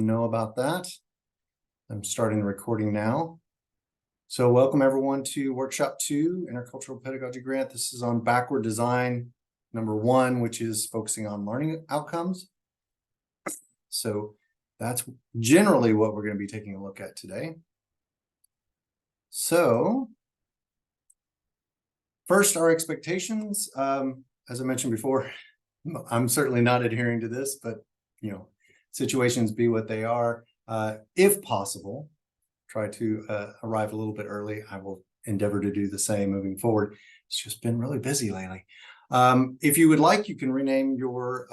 know about that. I'm starting the recording now. So welcome everyone to Workshop 2, Intercultural Pedagogy Grant. This is on backward design number 1, which is focusing on learning outcomes. So that's generally what we're going to be taking a look at today. So first, our expectations. As I mentioned before, I'm certainly not adhering to this, but situations be what they are. If possible, try to arrive a little bit early. I will endeavor to do the same moving forward. It's just been really busy lately. If you would like, you can rename your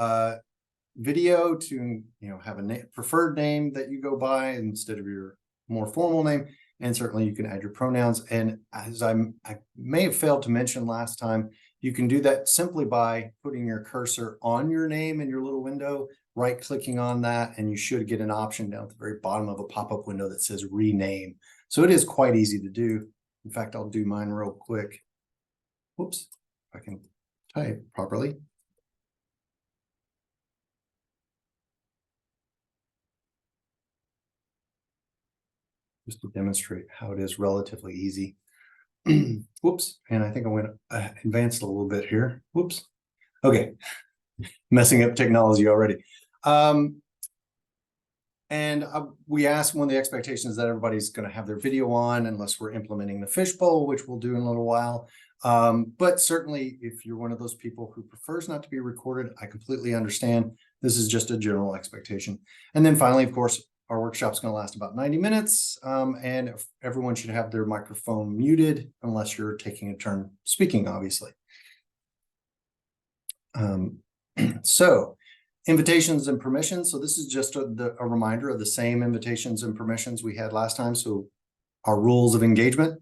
video to have a preferred name that you go by instead of your more formal name. And certainly you can add your pronouns. And as I may have failed to mention last time, you can do that simply by putting your cursor on your name in your little window, right-clicking on that, and you should get an option down at the very bottom of a pop-up window that says rename. So it is quite easy to do. In fact, I'll do mine real quick. Whoops, if I can type properly. Just to demonstrate how it is relatively easy. Whoops, and I think I went advanced a little bit here. Whoops. Okay, messing up technology already. We asked one of the expectations that everybody's going to have their video on unless we're implementing the fishbowl, which we'll do in a little while. But certainly if you're one of those people who prefers not to be recorded, I completely understand. This is just a general expectation. And then finally, of course, our workshop's going to last about 90 minutes, and everyone should have their microphone muted unless you're taking a turn speaking, obviously. So invitations and permissions. So this is just a reminder of the same invitations and permissions we had last time. So our rules of engagement,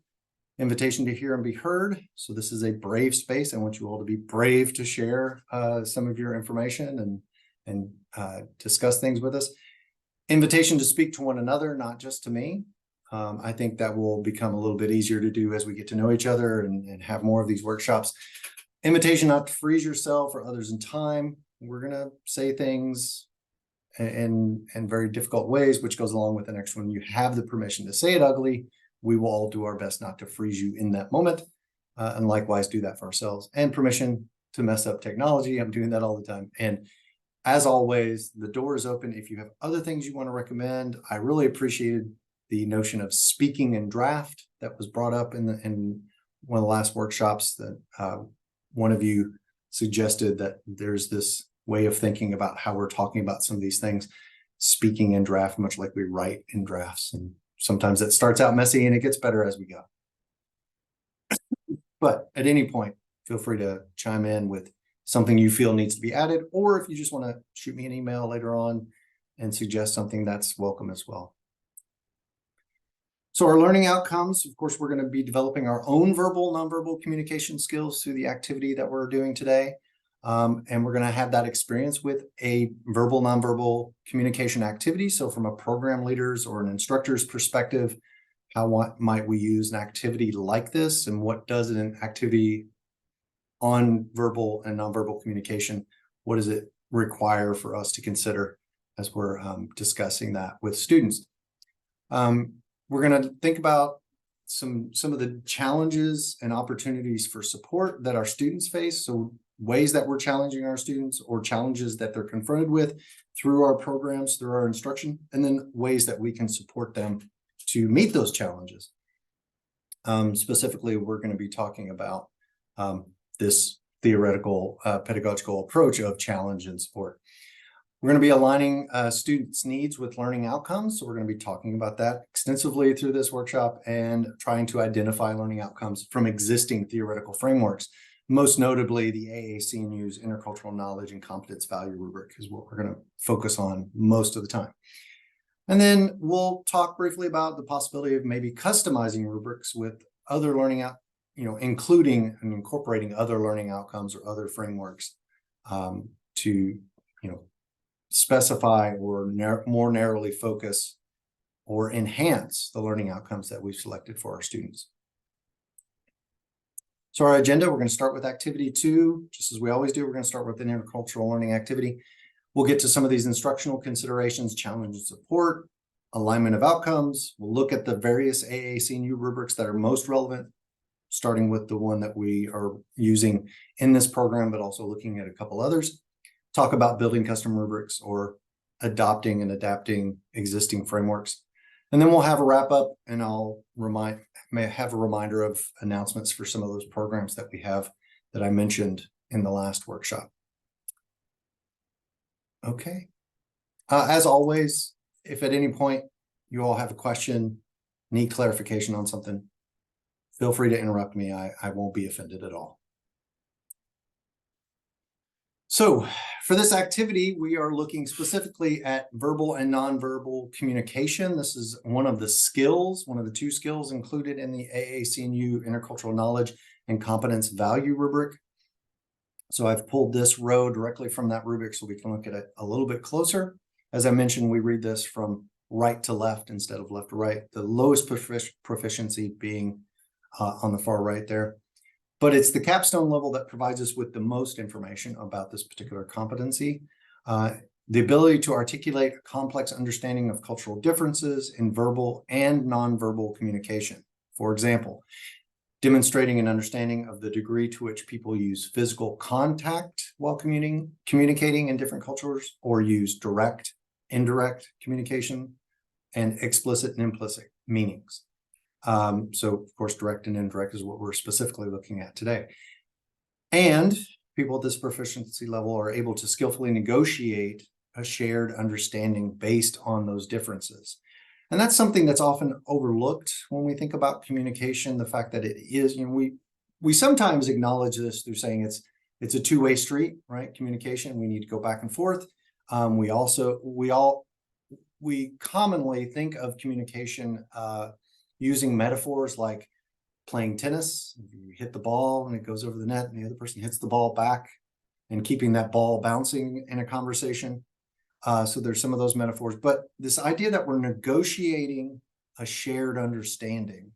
invitation to hear and be heard. So this is a brave space. I want you all to be brave to share some of your information and discuss things with us. Invitation to speak to one another, not just to me. I think that will become a little bit easier to do as we get to know each other and have more of these workshops. Invitation not to freeze yourself or others in time. We're going to say things in very difficult ways, which goes along with the next one. You have the permission to say it ugly. We will all do our best not to freeze you in that moment, and likewise do that for ourselves. And permission to mess up technology. I'm doing that all the time. And as always, the door is open. If you have other things you want to recommend, I really appreciated the notion of speaking in draft that was brought up in one of the last workshops that one of you suggested that there's this way of thinking about how we're talking about some of these things, speaking in draft, much like we write in drafts. And sometimes it starts out messy and it gets better as we go. But at any point, feel free to chime in with something you feel needs to be added, or if you just want to shoot me an email later on and suggest something, that's welcome as well. So our learning outcomes, of course, we're going to be developing our own verbal, nonverbal communication skills through the activity that we're doing today. And we're going to have that experience with a verbal, nonverbal communication activity. So from a program leader's or an instructor's perspective, how might we use an activity like this, and what does an activity on verbal and nonverbal communication, what does it require for us to consider as we're discussing that with students? We're going to think about some of the challenges and opportunities for support that our students face. So ways that we're challenging our students or challenges that they're confronted with through our programs, through our instruction, and then ways that we can support them to meet those challenges. Specifically, we're going to be talking about this theoretical pedagogical approach of challenge and support. We're going to be aligning students' needs with learning outcomes. So we're going to be talking about that extensively through this workshop and trying to identify learning outcomes from existing theoretical frameworks. Most notably, the AAC&U's Intercultural Knowledge and Competence Value Rubric is what we're going to focus on most of the time. And then we'll talk briefly about the possibility of maybe customizing rubrics with other learning including and incorporating other learning outcomes or other frameworks to, specify or more narrowly focus or enhance the learning outcomes that we've selected for our students. So our agenda, we're going to start with activity 2, just as we always do. We're going to start with an intercultural learning activity. We'll get to some of these instructional considerations, challenge and support, alignment of outcomes. We'll look at the various AAC&U rubrics that are most relevant, starting with the one that we are using in this program, but also looking at a couple others. Talk about building custom rubrics or adopting and adapting existing frameworks. And then we'll have a wrap up, and may have a reminder of announcements for some of those programs that we have that I mentioned in the last workshop. Okay. As always, if at any point you all have a question, need clarification on something, feel free to interrupt me. I won't be offended at all. So for this activity, we are looking specifically at verbal and nonverbal communication. This is one of the skills, one of the 2 skills included in the AAC&U Intercultural Knowledge and Competence Value rubric. So I've pulled this row directly from that rubric so we can look at it a little bit closer. As I mentioned, we read this from right to left instead of left to right, the lowest proficiency being on the far right there. But it's the capstone level that provides us with the most information about this particular competency. The ability to articulate a complex understanding of cultural differences in verbal and nonverbal communication. For example, demonstrating an understanding of the degree to which people use physical contact while communicating in different cultures, or use direct, indirect communication, and explicit and implicit meanings. So of course, direct and indirect is what we're specifically looking at today. And people at this proficiency level are able to skillfully negotiate a shared understanding based on those differences. And that's something that's often overlooked when we think about communication, the fact that it is, we sometimes acknowledge this through saying it's a two-way street, right? Communication, we need to go back and forth. We commonly think of communication using metaphors like playing tennis. You hit the ball and it goes over the net, and the other person hits the ball back, and keeping that ball bouncing in a conversation. So there's some of those metaphors, but this idea that we're negotiating a shared understanding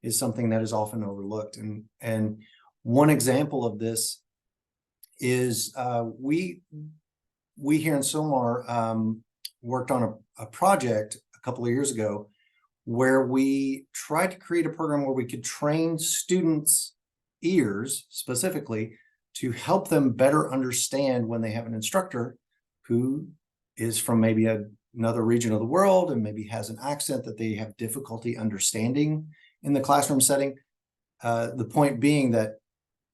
is something that is often overlooked. And one example of this is we here in Sylmar worked on a project a couple of years ago where we tried to create a program where we could train students' ears specifically to help them better understand when they have an instructor who is from maybe another region of the world and maybe has an accent that they have difficulty understanding in the classroom setting. The point being that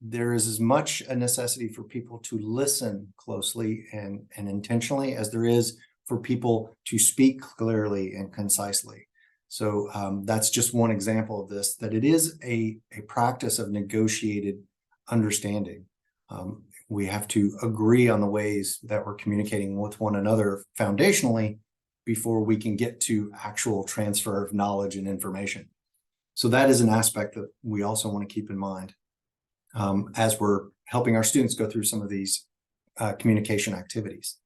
there is as much a necessity for people to listen closely and intentionally as there is for people to speak clearly and concisely. So that's just one example of this, that it is a practice of negotiated understanding. We have to agree on the ways that we're communicating with one another foundationally before we can get to actual transfer of knowledge and information. So that is an aspect that we also want to keep in mind as we're helping our students go through some of these communication activities.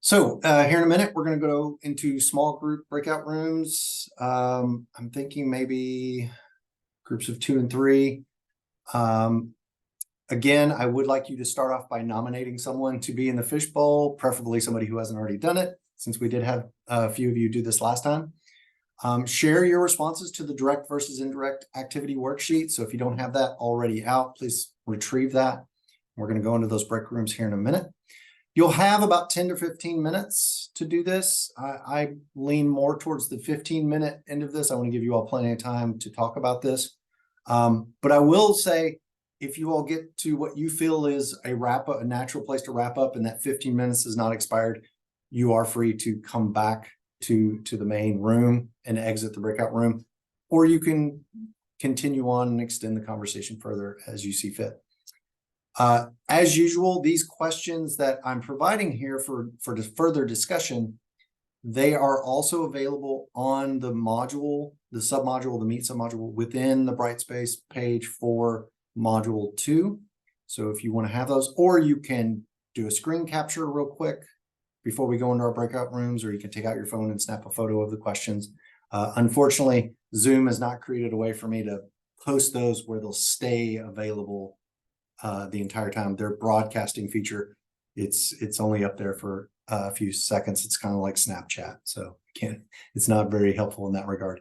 So here in a minute, we're going to go into small group breakout rooms. I'm thinking maybe groups of 2 and 3. Again, I would like you to start off by nominating someone to be in the fishbowl, preferably somebody who hasn't already done it, since we did have a few of you do this last time. Share your responses to the direct versus indirect activity worksheet. So if you don't have that already out, please retrieve that. We're going to go into those break rooms here in a minute. You'll have about 10 to 15 minutes to do this. I lean more towards the 15-minute end of this. I want to give you all plenty of time to talk about this. But I will say, if you all get to what you feel is a natural place to wrap up, and that 15 minutes is not expired, you are free to come back to the main room and exit the breakout room, or you can continue on and extend the conversation further as you see fit. As usual, these questions that I'm providing here for further discussion, they are also available on the module, the submodule, the Meet submodule within the Brightspace page for Module 2. So if you want to have those, or you can do a screen capture real quick before we go into our breakout rooms, or you can take out your phone and snap a photo of the questions. Unfortunately, Zoom has not created a way for me to post those where they'll stay available the entire time. Their broadcasting feature, it's only up there for a few seconds. It's kind of like Snapchat, so it's not very helpful in that regard.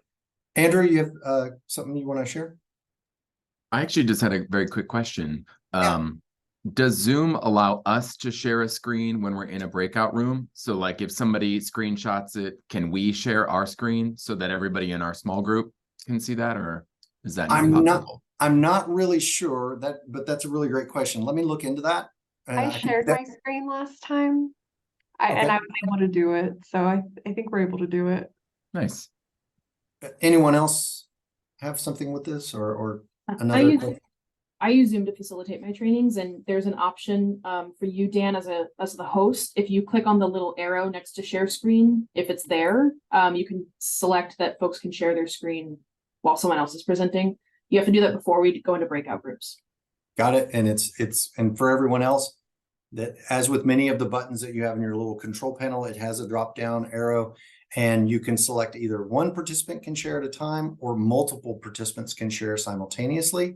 Andrew, you have something you want to share? I actually just had a very quick question. Yeah. Does Zoom allow us to share a screen when we're in a breakout room? So like if somebody screenshots it, can we share our screen so that everybody in our small group can see that, or is that not possible? I'm not really sure but that's a really great question. Let me look into that. I shared my screen last time. And I was able to do it. So I think we're able to do it. Nice. Anyone else have something with this or another? I use Zoom to facilitate my trainings, and there's an option for you, Dan, as the host. If you click on the little arrow next to share screen, if it's there, you can select that folks can share their screen while someone else is presenting. You have to do that before we go into breakout groups. Got it. And and for everyone else, that as with many of the buttons that you have in your little control panel, it has a drop down arrow, and you can select either one participant can share at a time or multiple participants can share simultaneously.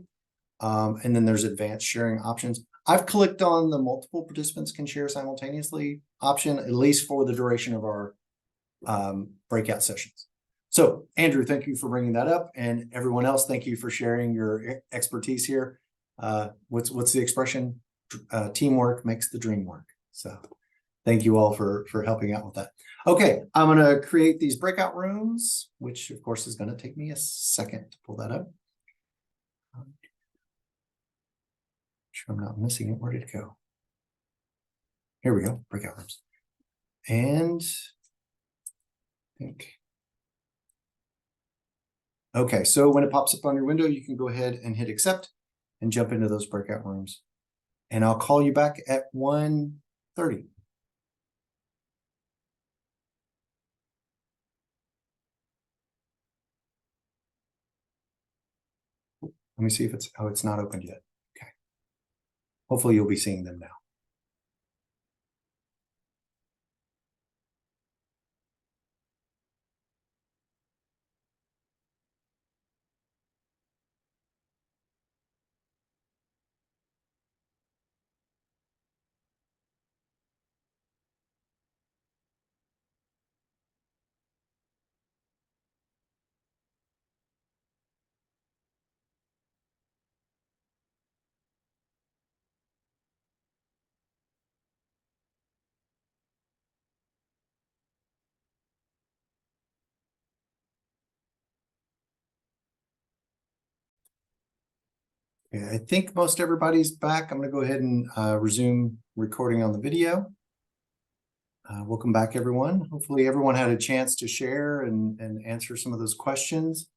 And then there's advanced sharing options. I've clicked on the multiple participants can share simultaneously option, at least for the duration of our breakout sessions. So Andrew, thank you for bringing that up, and everyone else, thank you for sharing your expertise here. What's the expression? Teamwork makes the dream work. So thank you all for helping out with that. Okay, I'm going to create these breakout rooms, which of course is going to take me a second to pull that up. Sure I'm not missing it. Where did it go? Here we go, breakout rooms. And I think. Okay, so when it pops up on your window, you can go ahead and hit accept and jump into those breakout rooms. And I'll call you back at 1:30. Let me see if it's not opened yet. Okay. Hopefully you'll be seeing them now. Yeah, I think most everybody's back. I'm going to go ahead and resume recording on the video. Welcome back, everyone. Hopefully everyone had a chance to share and answer some of those questions.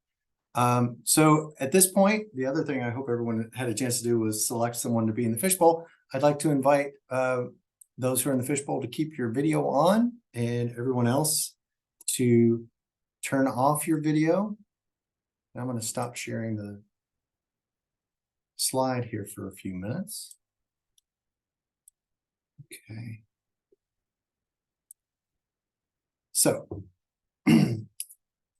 So at this point, the other thing I hope everyone had a chance to do was select someone to be in the fishbowl. I'd like to invite those who are in the fishbowl to keep your video on, and everyone else to turn off your video. I'm going to stop sharing the slide here for a few minutes. Okay. So,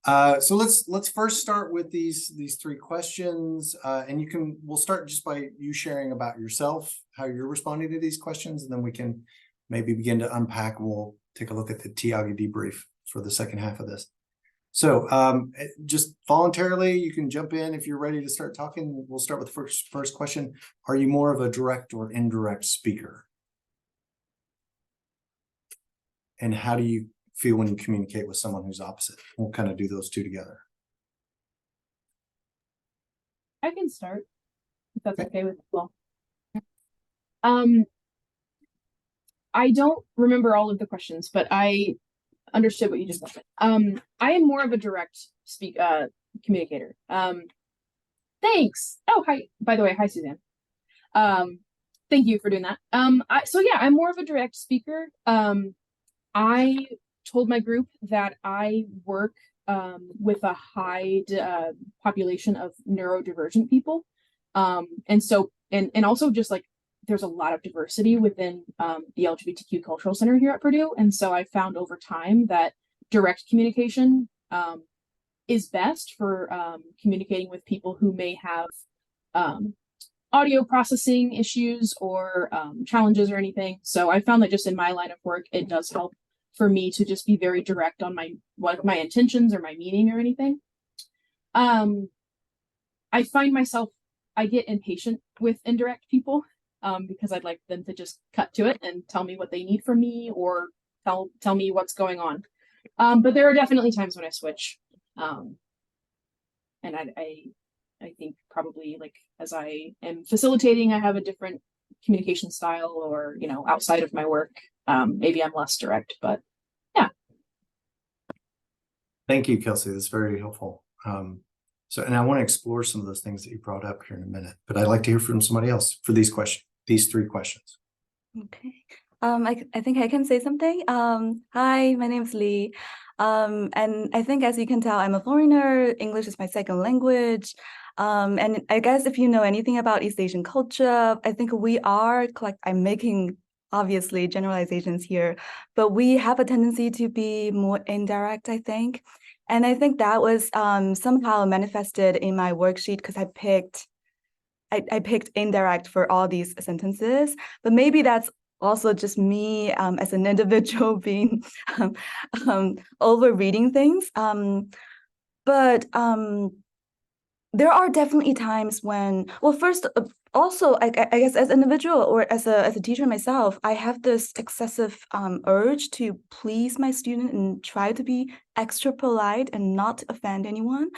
so let's first start with these three questions, and we'll start just by you sharing about yourself, how you're responding to these questions, and then we can maybe begin to unpack. We'll take a look at the TIAGA debrief for the second half of this. So just voluntarily, you can jump in if you're ready to start talking. We'll start with the first question. Are you more of a direct or indirect speaker? And how do you feel when you communicate with someone who's opposite? We'll kind of do those two together. I can start, if that's okay with you all. I don't remember all of the questions, but I understood what you just said. I am more of a direct communicator. Thanks. Oh, hi. By the way, hi, Suzanne. Thank you for doing that. So yeah, I'm more of a direct speaker. I told my group that I work with a high population of neurodivergent people. And so, and also just like, there's a lot of diversity within the LGBTQ Cultural Center here at Purdue. And so I found over time that direct communication is best for communicating with people who may have audio processing issues or challenges or anything. So I found that just in my line of work, it does help for me to just be very direct on what my intentions or my meaning or anything. I find myself, I get impatient with indirect people because I'd like them to just cut to it and tell me what they need from me or tell me what's going on. But there are definitely times when I switch. And I think probably like as I am facilitating, I have a different communication style, or outside of my work, maybe I'm less direct, but yeah. Thank you, Kelsey. That's very helpful. And I want to explore some of those things that you brought up here in a minute, but I'd like to hear from somebody else for these three questions. Okay. I think I can say something. Hi, my name is Lee. And I think, as you can tell, I'm a foreigner. English is my second language. And I guess if you know anything about East Asian culture, I think we are I'm making obviously generalizations here, but we have a tendency to be more indirect, I think. And I think that was somehow manifested in my worksheet because I picked indirect for all these sentences, but maybe that's also just me as an individual being over reading things. But there are definitely times when, well, first, also, I guess as an individual or as a teacher myself, I have this excessive urge to please my student and try to be extra polite and not offend anyone.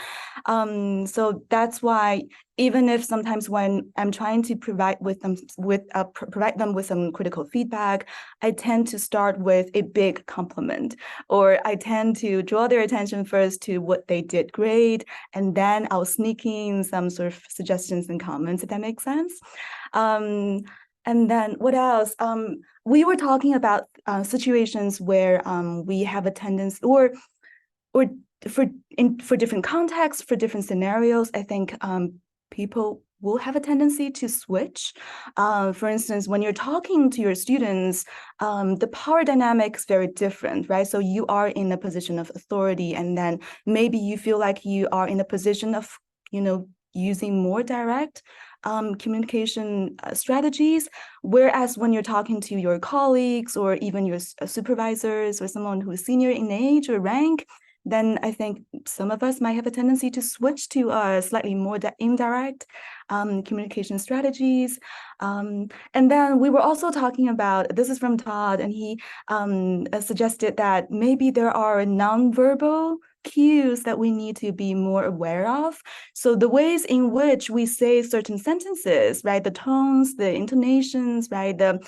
So that's why, even if sometimes when I'm trying to provide them with some critical feedback, I tend to start with a big compliment, or I tend to draw their attention first to what they did great, and then I'll sneak in some sort of suggestions and comments, if that makes sense. And then what else? We were talking about situations where we have a tendency, or for different contexts, for different scenarios, I think people will have a tendency to switch. For instance, when you're talking to your students, the power dynamic is very different, right? So you are in a position of authority, and then maybe you feel like you are in a position of, using more direct communication strategies. Whereas when you're talking to your colleagues or even your supervisors or someone who's senior in age or rank, then I think some of us might have a tendency to switch to slightly more indirect communication strategies. And then we were also talking about, this is from Todd, and he suggested that maybe there are nonverbal cues that we need to be more aware of. So the ways in which we say certain sentences, right? The tones, the intonations, right? The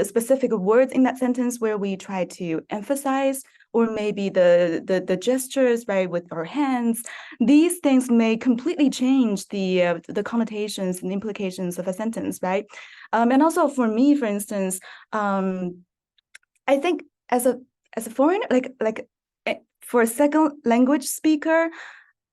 specific words in that sentence where we try to emphasize, or maybe the gestures, right, with our hands. These things may completely change the connotations and implications of a sentence, right? And also for me, for instance, I think as a foreigner, like for a second language speaker,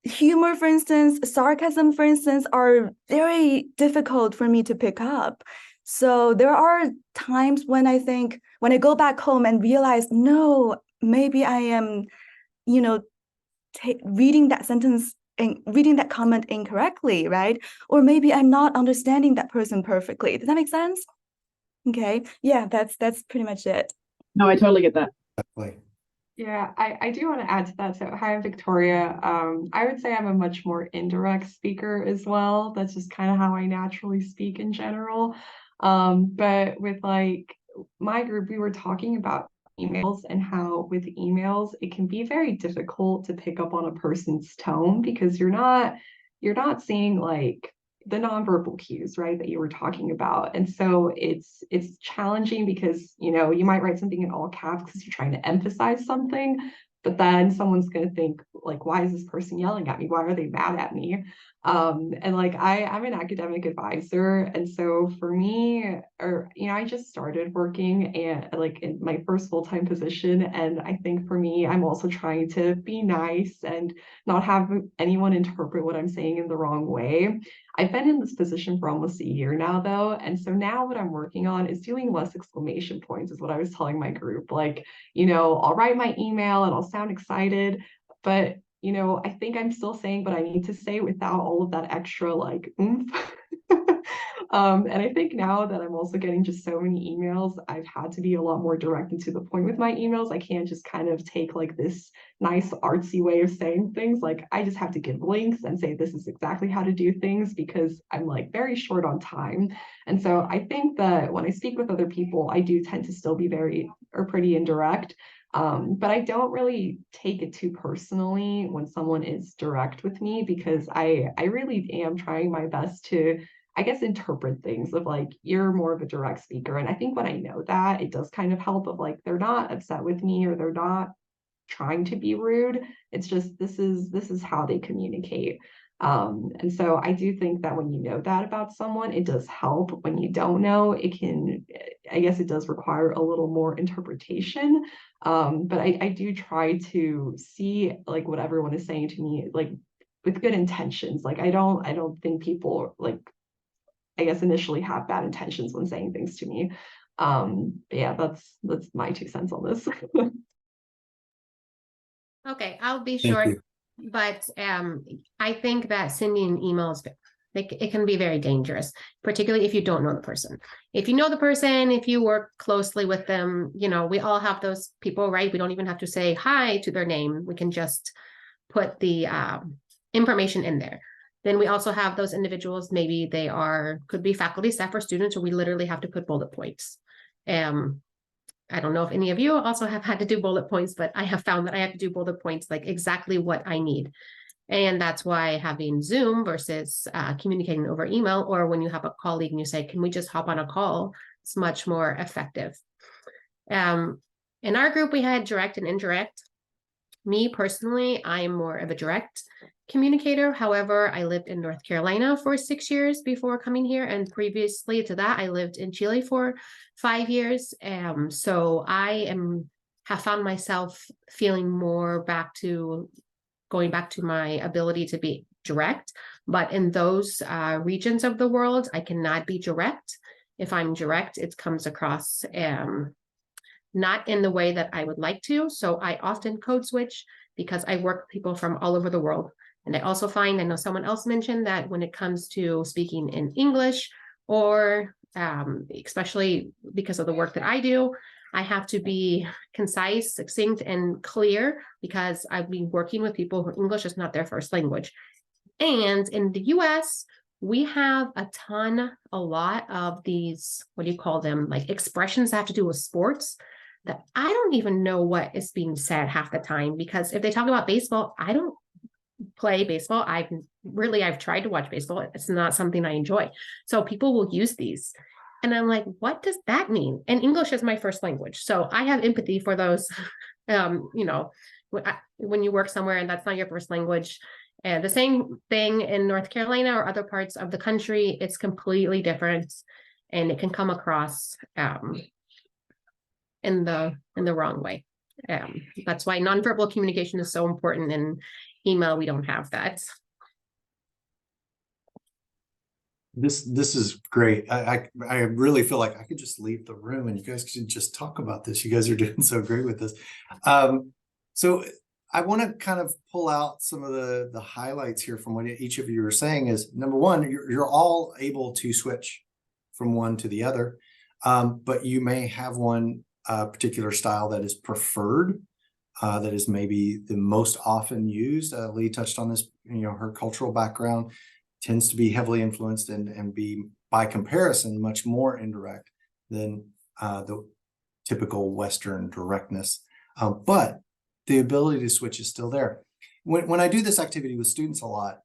humor, for instance, sarcasm, for instance, are very difficult for me to pick up. So there are times when I think, when I go back home and realize, no, maybe I am, reading that sentence and reading that comment incorrectly, right? Or maybe I'm not understanding that person perfectly. Does that make sense? Okay, yeah, that's pretty much it. No, I totally get that. Definitely. Yeah, I do want to add to that. So, hi, I'm Victoria. I would say I'm a much more indirect speaker as well. That's just kind of how I naturally speak in general. But with like my group, we were talking about emails and how with emails it can be very difficult to pick up on a person's tone because you're not seeing like the nonverbal cues, right, that you were talking about. And so it's challenging because, you might write something in all caps because you're trying to emphasize something, but then someone's going to think like, why is this person yelling at me? Why are they mad at me? And like I'm an academic advisor, and so for me, I just started working and like in my first full-time position, and I think for me, I'm also trying to be nice and not have anyone interpret what I'm saying in the wrong way. I've been in this position for almost a year now, though, and so now what I'm working on is doing less exclamation points, is what I was telling my group. Like, I'll write my email and I'll sound excited, but I think I'm still saying what I need to say without all of that extra like oomph. And I think now that I'm also getting just so many emails, I've had to be a lot more direct and to the point with my emails. I can't just kind of take like this nice artsy way of saying things. Like I just have to give links and say this is exactly how to do things because I'm like very short on time. And so I think that when I speak with other people, I do tend to still be pretty indirect. But I don't really take it too personally when someone is direct with me because I really am trying my best to, I guess, interpret things of like, you're more of a direct speaker. And I think when I know that, it does kind of help of like, they're not upset with me or they're not trying to be rude. It's just, this is how they communicate. And so I do think that when you know that about someone, it does help. When you don't know, it can, I guess it does require a little more interpretation. But I do try to see like what everyone is saying to me, like with good intentions. Like I don't think people like, I guess initially have bad intentions when saying things to me. But yeah, that's my 2 cents on this. Okay, I'll be Thank short, you. but I think that sending emails, it can be very dangerous, particularly if you don't know the person. If you know the person, if you work closely with them, you know, we all have those people, right? We don't even have to say hi to their name. We can just put the information in there. Then we also have those individuals, maybe they could be faculty, staff, or students, or we literally have to put bullet points. I don't know if any of you also have had to do bullet points, but I have found that I have to do bullet points like exactly what I need. And that's why having Zoom versus communicating over email, or when you have a colleague and you say, can we just hop on a call? It's much more effective. In our group, we had direct and indirect. Me personally, I am more of a direct communicator. However, I lived in North Carolina for 6 years before coming here. And previously to that, I lived in Chile for 5 years. So I have found myself feeling more going back to my ability to be direct. But in those regions of the world, I cannot be direct. If I'm direct, it comes across not in the way that I would like to. So I often code switch because I work with people from all over the world. And I also find, I know someone else mentioned that when it comes to speaking in English, or especially because of the work that I do, I have to be concise, succinct, and clear because I've been working with people who English is not their first language. And in the US, we have a lot of these, what do you call them? Like expressions that have to do with sports that I don't even know what is being said half the time, because if they talk about baseball, I don't play baseball. I've tried to watch baseball. It's not something I enjoy. So people will use these. And I'm like, what does that mean? And English is my first language. So I have empathy for those, you know, when you work somewhere and that's not your first language. And the same thing in North Carolina or other parts of the country, it's completely different. And it can come across in the wrong way. That's why nonverbal communication is so important. In email, we don't have that. This is great. I really feel like I could just leave the room and you guys could just talk about this. You guys are doing so great with this. So I want to kind of pull out some of the highlights here from what each of you are saying. Is number one, you're all able to switch from one to the other, but you may have one particular style that is preferred, that is maybe the most often used. Lee touched on this, you know, her cultural background tends to be heavily influenced and be, by comparison, much more indirect than the typical Western directness. But the ability to switch is still there. When I do this activity with students a lot,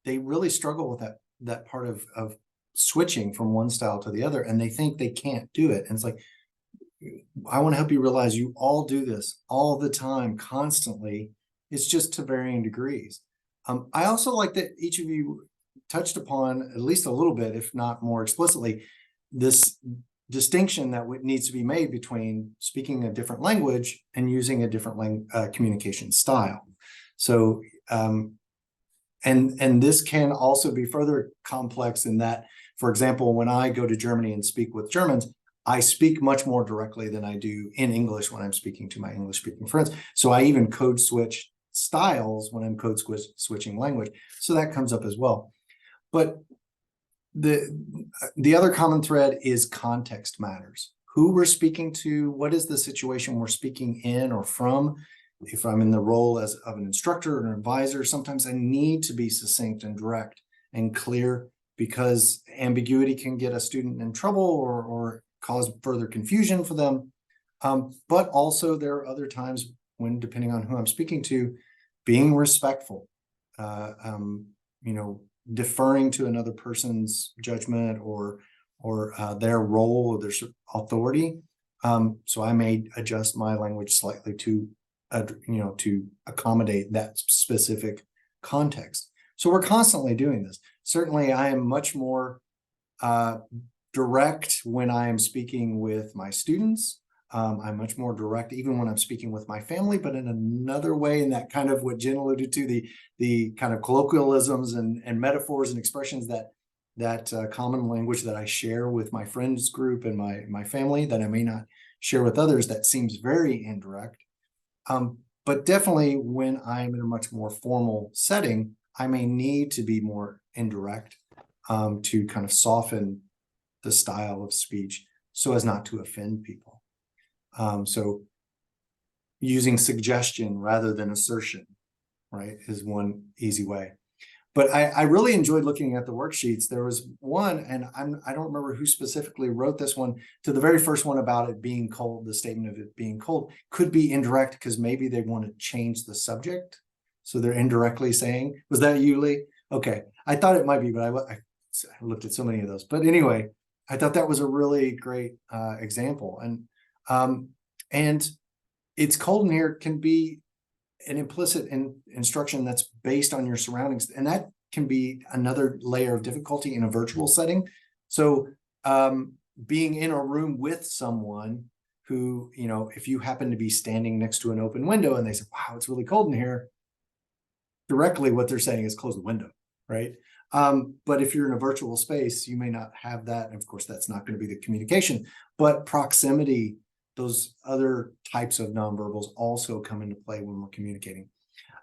they really struggle with that part of switching from one style to the other, and they think they can't do it. And it's like, I want to help you realize you all do this all the time, constantly. It's just to varying degrees. I also like that each of you touched upon, at least a little bit, if not more explicitly, this distinction that needs to be made between speaking a different language and using a different communication style. So, and this can also be further complex in that, for example, when I go to Germany and speak with Germans, I speak much more directly than I do in English when I'm speaking to my English speaking friends. So I even code switch styles when I'm code switching language. So that comes up as well. But the other common thread is context matters. Who we're speaking to, what is the situation we're speaking in or from. If I'm in the role of an instructor or an advisor, sometimes I need to be succinct and direct and clear, because ambiguity can get a student in trouble or cause further confusion for them. But also there are other times when, depending on who I'm speaking to, being respectful, deferring to another person's judgment or their role or their authority. So I may adjust my language slightly to accommodate that specific context. So we're constantly doing this. Certainly, I am much more direct when I am speaking with my students. I'm much more direct even when I'm speaking with my family, but in another way, in that kind of what Jen alluded to, the kind of colloquialisms and metaphors and expressions that common language that I share with my friends group and my family that I may not share with others, that seems very indirect. But definitely when I'm in a much more formal setting, I may need to be more indirect to kind of soften the style of speech so as not to offend people. So using suggestion rather than assertion, right, is one easy way. But I really enjoyed looking at the worksheets. There was one, and I don't remember who specifically wrote this one, to the very first one about it being cold, the statement of it being cold could be indirect because maybe they want to change the subject. So they're indirectly saying, was that you, Lee? Okay. I thought it might be, but I looked at so many of those. But anyway, I thought that was a really great example. And it's cold in here can be an implicit instruction that's based on your surroundings. And that can be another layer of difficulty in a virtual setting. So being in a room with someone who, if you happen to be standing next to an open window and they say, wow, it's really cold in here, directly what they're saying is close the window, right? But if you're in a virtual space, you may not have that. And of course, that's not going to be the communication, but proximity, those other types of nonverbals also come into play when we're communicating.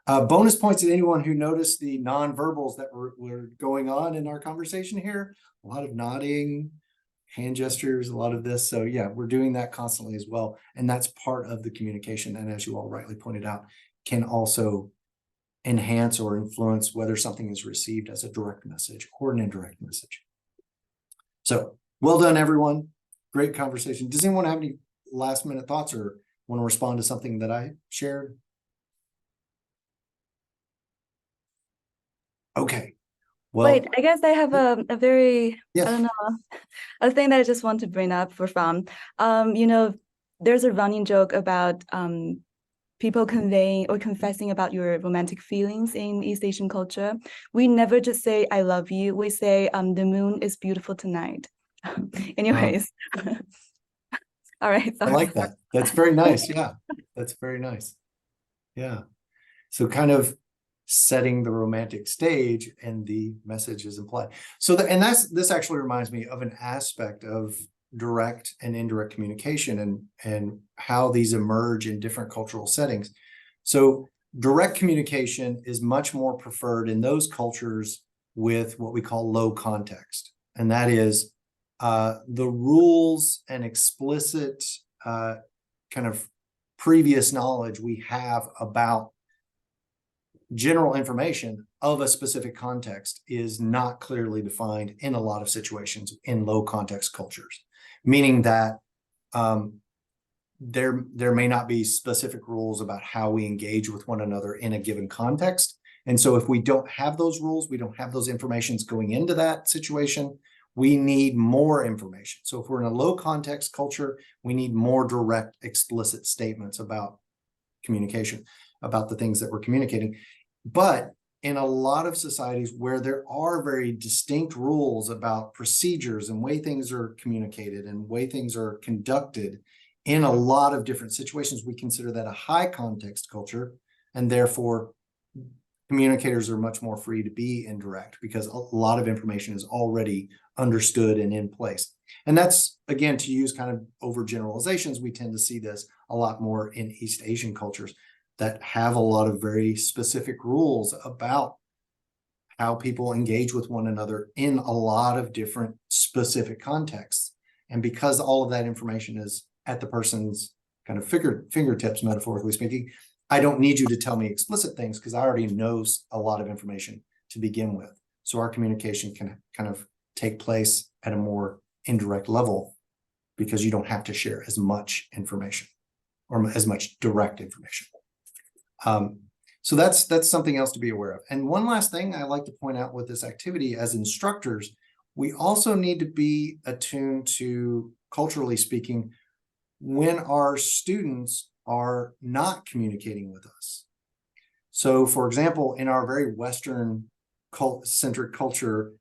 Bonus points to anyone who noticed the nonverbals that were going on in our conversation here. A lot of nodding, hand gestures, a lot of this. So yeah, we're doing that constantly as well. And that's part of the communication. And as you all rightly pointed out, can also enhance or influence whether something is received as a direct message or an indirect message. So well done, everyone. Great conversation. Does anyone have any last minute thoughts or want to respond to something that I shared? Okay. Well, Wait, I guess I have a very, yes. I don't know, a thing that I just want to bring up for fun. There's a running joke about people conveying or confessing about your romantic feelings in East Asian culture. We never just say, I love you. We say, the moon is beautiful tonight. Anyways. All right. I like that. That's very nice. Yeah, that's very nice. Yeah. So kind of setting the romantic stage and the message is implied. So this actually reminds me of an aspect of direct and indirect communication and how these emerge in different cultural settings. So direct communication is much more preferred in those cultures with what we call low context. And that is the rules and explicit kind of previous knowledge we have about general information of a specific context is not clearly defined in a lot of situations in low context cultures, meaning that there may not be specific rules about how we engage with one another in a given context. And so if we don't have those rules, we don't have those informations going into that situation, we need more information. So if we're in a low context culture, we need more direct, explicit statements about communication, about the things that we're communicating. But in a lot of societies where there are very distinct rules about procedures and way things are communicated and way things are conducted in a lot of different situations, we consider that a high context culture, and therefore communicators are much more free to be indirect because a lot of information is already understood and in place. And that's, again, to use kind of overgeneralizations, we tend to see this a lot more in East Asian cultures that have a lot of very specific rules about how people engage with one another in a lot of different specific contexts. And because all of that information is at the person's kind of fingertips, metaphorically speaking, I don't need you to tell me explicit things because I already know a lot of information to begin with. So our communication can kind of take place at a more indirect level because you don't have to share as much information or as much direct information. So that's something else to be aware of. And one last thing I like to point out with this activity as instructors, we also need to be attuned to, culturally speaking, when our students are not communicating with us. So for example, in our very Western centric culture,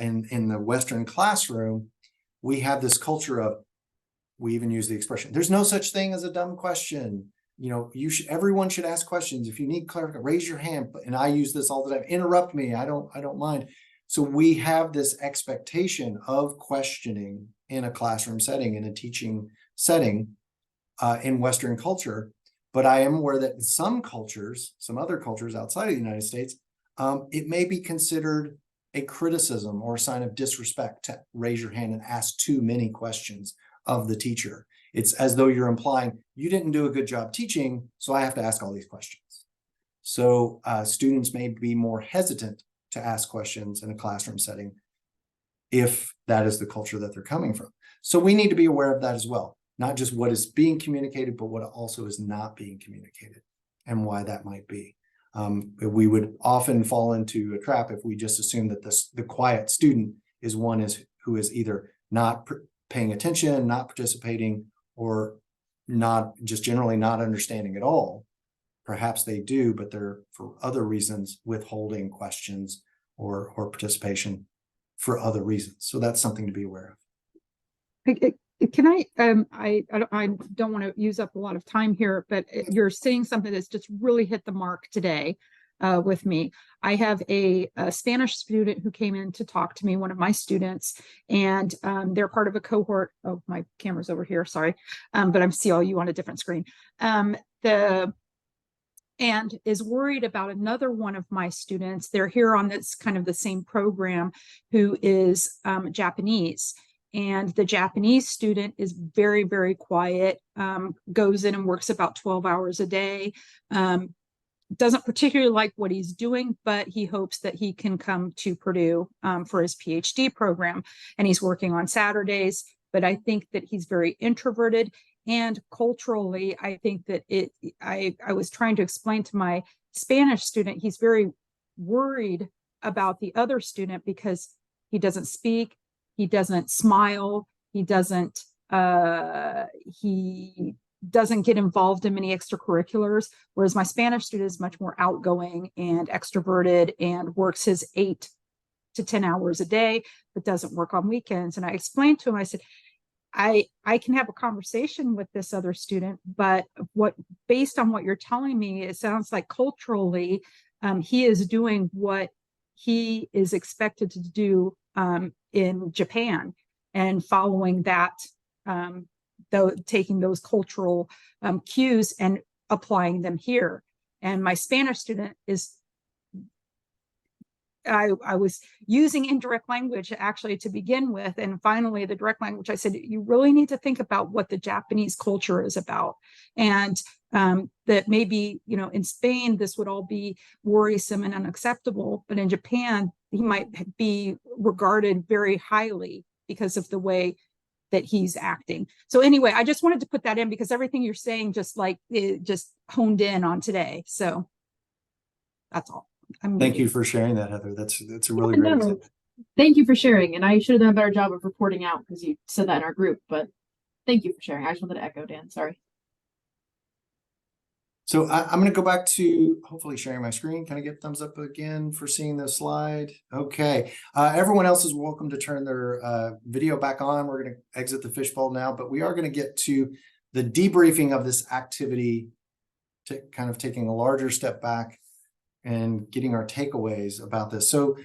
in the Western classroom, we have this culture of, we even use the expression, there's no such thing as a dumb question. You know, everyone should ask questions. If you need clarification, raise your hand. And I use this all the time. Interrupt me. I don't mind. So we have this expectation of questioning in a classroom setting, in a teaching setting, in Western culture. But I am aware that in some cultures, some other cultures outside of the United States, it may be considered a criticism or a sign of disrespect to raise your hand and ask too many questions of the teacher. It's as though you're implying you didn't do a good job teaching, so I have to ask all these questions. So students may be more hesitant to ask questions in a classroom setting if that is the culture that they're coming from. So we need to be aware of that as well, not just what is being communicated, but what also is not being communicated and why that might be. We would often fall into a trap if we just assume that the quiet student is one who is either not paying attention, not participating, or not just generally not understanding at all. Perhaps they do, but they're for other reasons withholding questions or participation for other reasons. So that's something to be aware of. Can I don't want to use up a lot of time here, but you're saying something that's just really hit the mark today with me. I have a Spanish student who came in to talk to me, one of my students, and they're part of a cohort. Oh, my camera's over here, sorry. But I see all you on a different screen. And is worried about another one of my students. They're here on this kind of the same program, who is Japanese. And the Japanese student is very, very quiet, goes in and works about 12 hours a day, doesn't particularly like what he's doing, but he hopes that he can come to Purdue for his PhD program. And he's working on Saturdays, but I think that he's very introverted. And culturally, I think that I was trying to explain to my Spanish student, he's very worried about the other student because he doesn't speak, he doesn't smile, he doesn't get involved in many extracurriculars, whereas my Spanish student is much more outgoing and extroverted and works his 8 to 10 hours a day, but doesn't work on weekends. And I explained to him, I said, I can have a conversation with this other student, but based on what you're telling me, it sounds like culturally, he is doing what he is expected to do in Japan and following that, taking those cultural cues and applying them here. And my Spanish student is, I was using indirect language actually to begin with. And finally, the direct language, I said, you really need to think about what the Japanese culture is about. And that maybe, in Spain, this would all be worrisome and unacceptable. But in Japan, he might be regarded very highly because of the way that he's acting. So anyway, I just wanted to put that in because everything you're saying just honed in on today. So that's all. Thank you for sharing that, Heather. That's a really great example. Thank you for sharing. And I should have done a better job of reporting out because you said that in our group, but thank you for sharing. I just wanted to echo Dan, sorry. So I'm going to go back to hopefully sharing my screen. Can I get thumbs up again for seeing the slide? Okay. Everyone else is welcome to turn their video back on. We're going to exit the fishbowl now, but we are going to get to the debriefing of this activity, to kind of taking a larger step back and getting our takeaways about this. So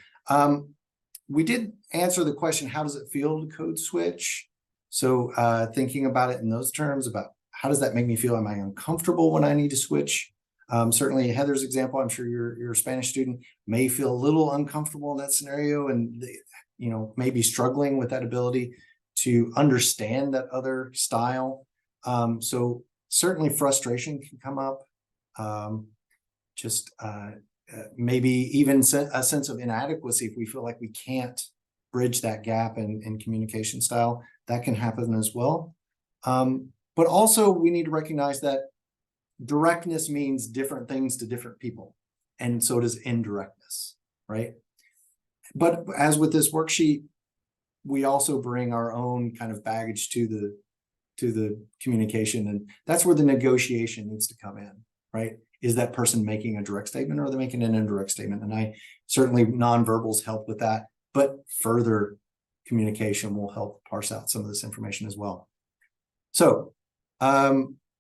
we did answer the question, how does it feel to code switch? So thinking about it in those terms, about how does that make me feel? Am I uncomfortable when I need to switch? Certainly Heather's example, I'm sure your Spanish student may feel a little uncomfortable in that scenario and may be struggling with that ability to understand that other style. So certainly frustration can come up. Maybe even a sense of inadequacy if we feel like we can't bridge that gap in communication style, that can happen as well. But also we need to recognize that directness means different things to different people, and so does indirectness, right? But as with this worksheet, we also bring our own kind of baggage to the communication, and that's where the negotiation needs to come in, right? Is that person making a direct statement, or are they making an indirect statement? And certainly nonverbals help with that, but further communication will help parse out some of this information as well. So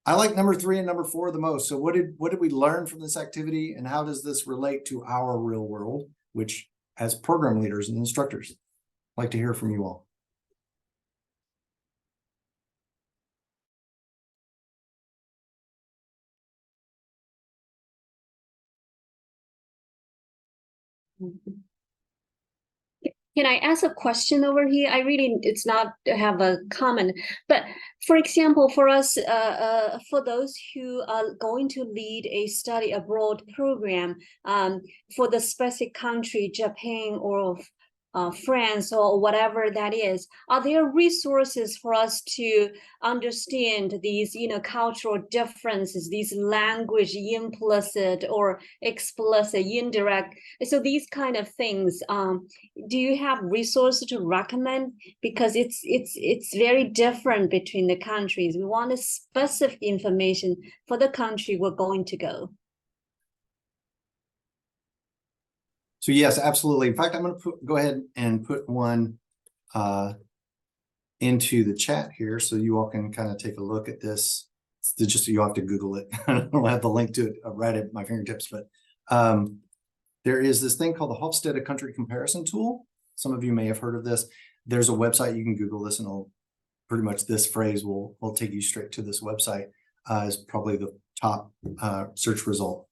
I like number 3 and number 4 the most. So what did we learn from this activity, and how does this relate to our real world, which as program leaders and instructors, I'd like to hear from you all. Can I ask a question over here? It's not to have a comment, but for example, for us, for those who are going to lead a study abroad program, for the specific country, Japan or France or whatever that is, are there resources for us to understand these, cultural differences, these language implicit or explicit, indirect? So these kind of things, do you have resources to recommend? Because it's very different between the countries. We want a specific information for the country we're going to go. So yes, absolutely. In fact, I'm going to go ahead and put one into the chat here, so you all can kind of take a look at this. You have to Google it. I don't have the link to it right at my fingertips, but there is this thing called the Hofstede Country Comparison Tool. Some of you may have heard of this. There's a website, you can Google this, and pretty much this phrase will take you straight to this website. Is probably the top search result.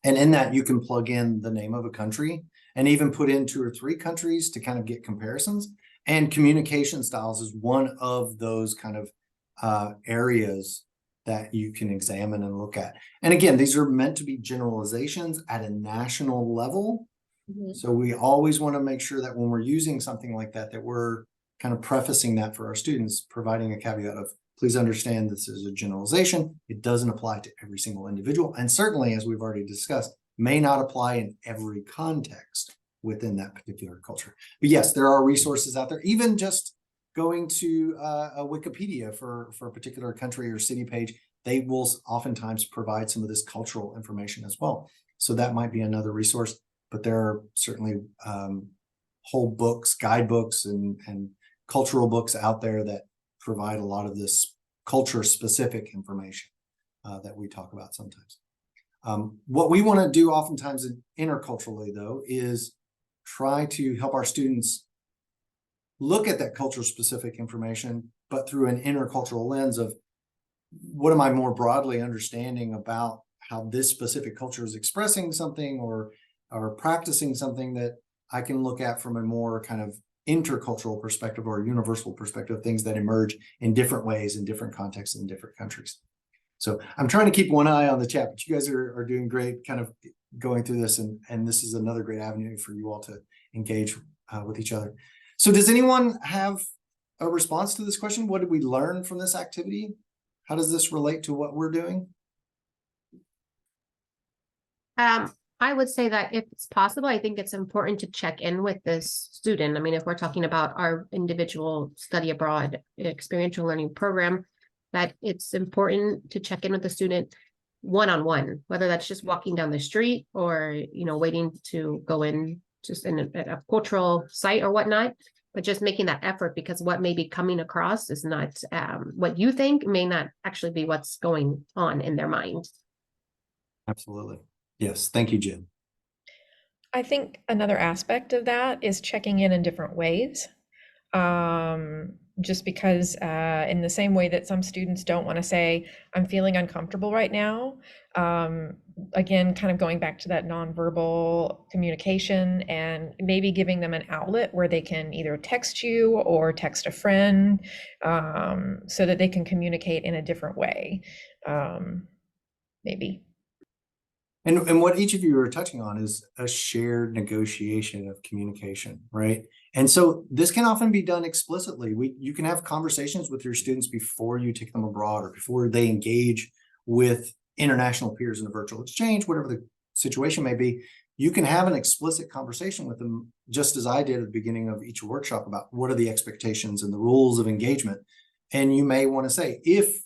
And in that, you can plug in the name of a country and even put in 2 or 3 countries to kind of get comparisons. And communication styles is one of those kind of areas that you can examine and look at. And again, these are meant to be generalizations at a national level. Mm-hmm. So we always want to make sure that when we're using something like that, that we're kind of prefacing that for our students, providing a caveat of, please understand this is a generalization. It doesn't apply to every single individual. And certainly, as we've already discussed, may not apply in every context within that particular culture. But yes, there are resources out there, even just going to a Wikipedia for a particular country or city page, they will oftentimes provide some of this cultural information as well. So that might be another resource, but there are certainly whole books, guidebooks, and cultural books out there that provide a lot of this culture-specific information that we talk about sometimes. What we want to do oftentimes interculturally, though, is try to help our students look at that culture-specific information, but through an intercultural lens of what am I more broadly understanding about how this specific culture is expressing something or practicing something that I can look at from a more kind of intercultural perspective or universal perspective, things that emerge in different ways in different contexts in different countries. So I'm trying to keep one eye on the chat, but you guys are doing great kind of going through this, and this is another great avenue for you all to engage with each other. So does anyone have a response to this question? What did we learn from this activity? How does this relate to what we're doing? I would say that if it's possible, I think it's important to check in with this student. I mean, if we're talking about our individual study abroad experiential learning program, that it's important to check in with the student one-on-one, whether that's just walking down the street or, waiting to go in just in a cultural site or whatnot, but just making that effort, because what may be coming across is not what you think may not actually be what's going on in their mind. Absolutely. Yes. Thank you, Jen. I think another aspect of that is checking in different ways. just because in the same way that some students don't want to say, I'm feeling uncomfortable right now. Again, kind of going back to that nonverbal communication and maybe giving them an outlet where they can either text you or text a friend, so that they can communicate in a different way, maybe. And what each of you are touching on is a shared negotiation of communication, right? And so this can often be done explicitly. You can have conversations with your students before you take them abroad or before they engage with international peers in a virtual exchange, whatever the situation may be. You can have an explicit conversation with them, just as I did at the beginning of each workshop, about what are the expectations and the rules of engagement. And you may want to say, if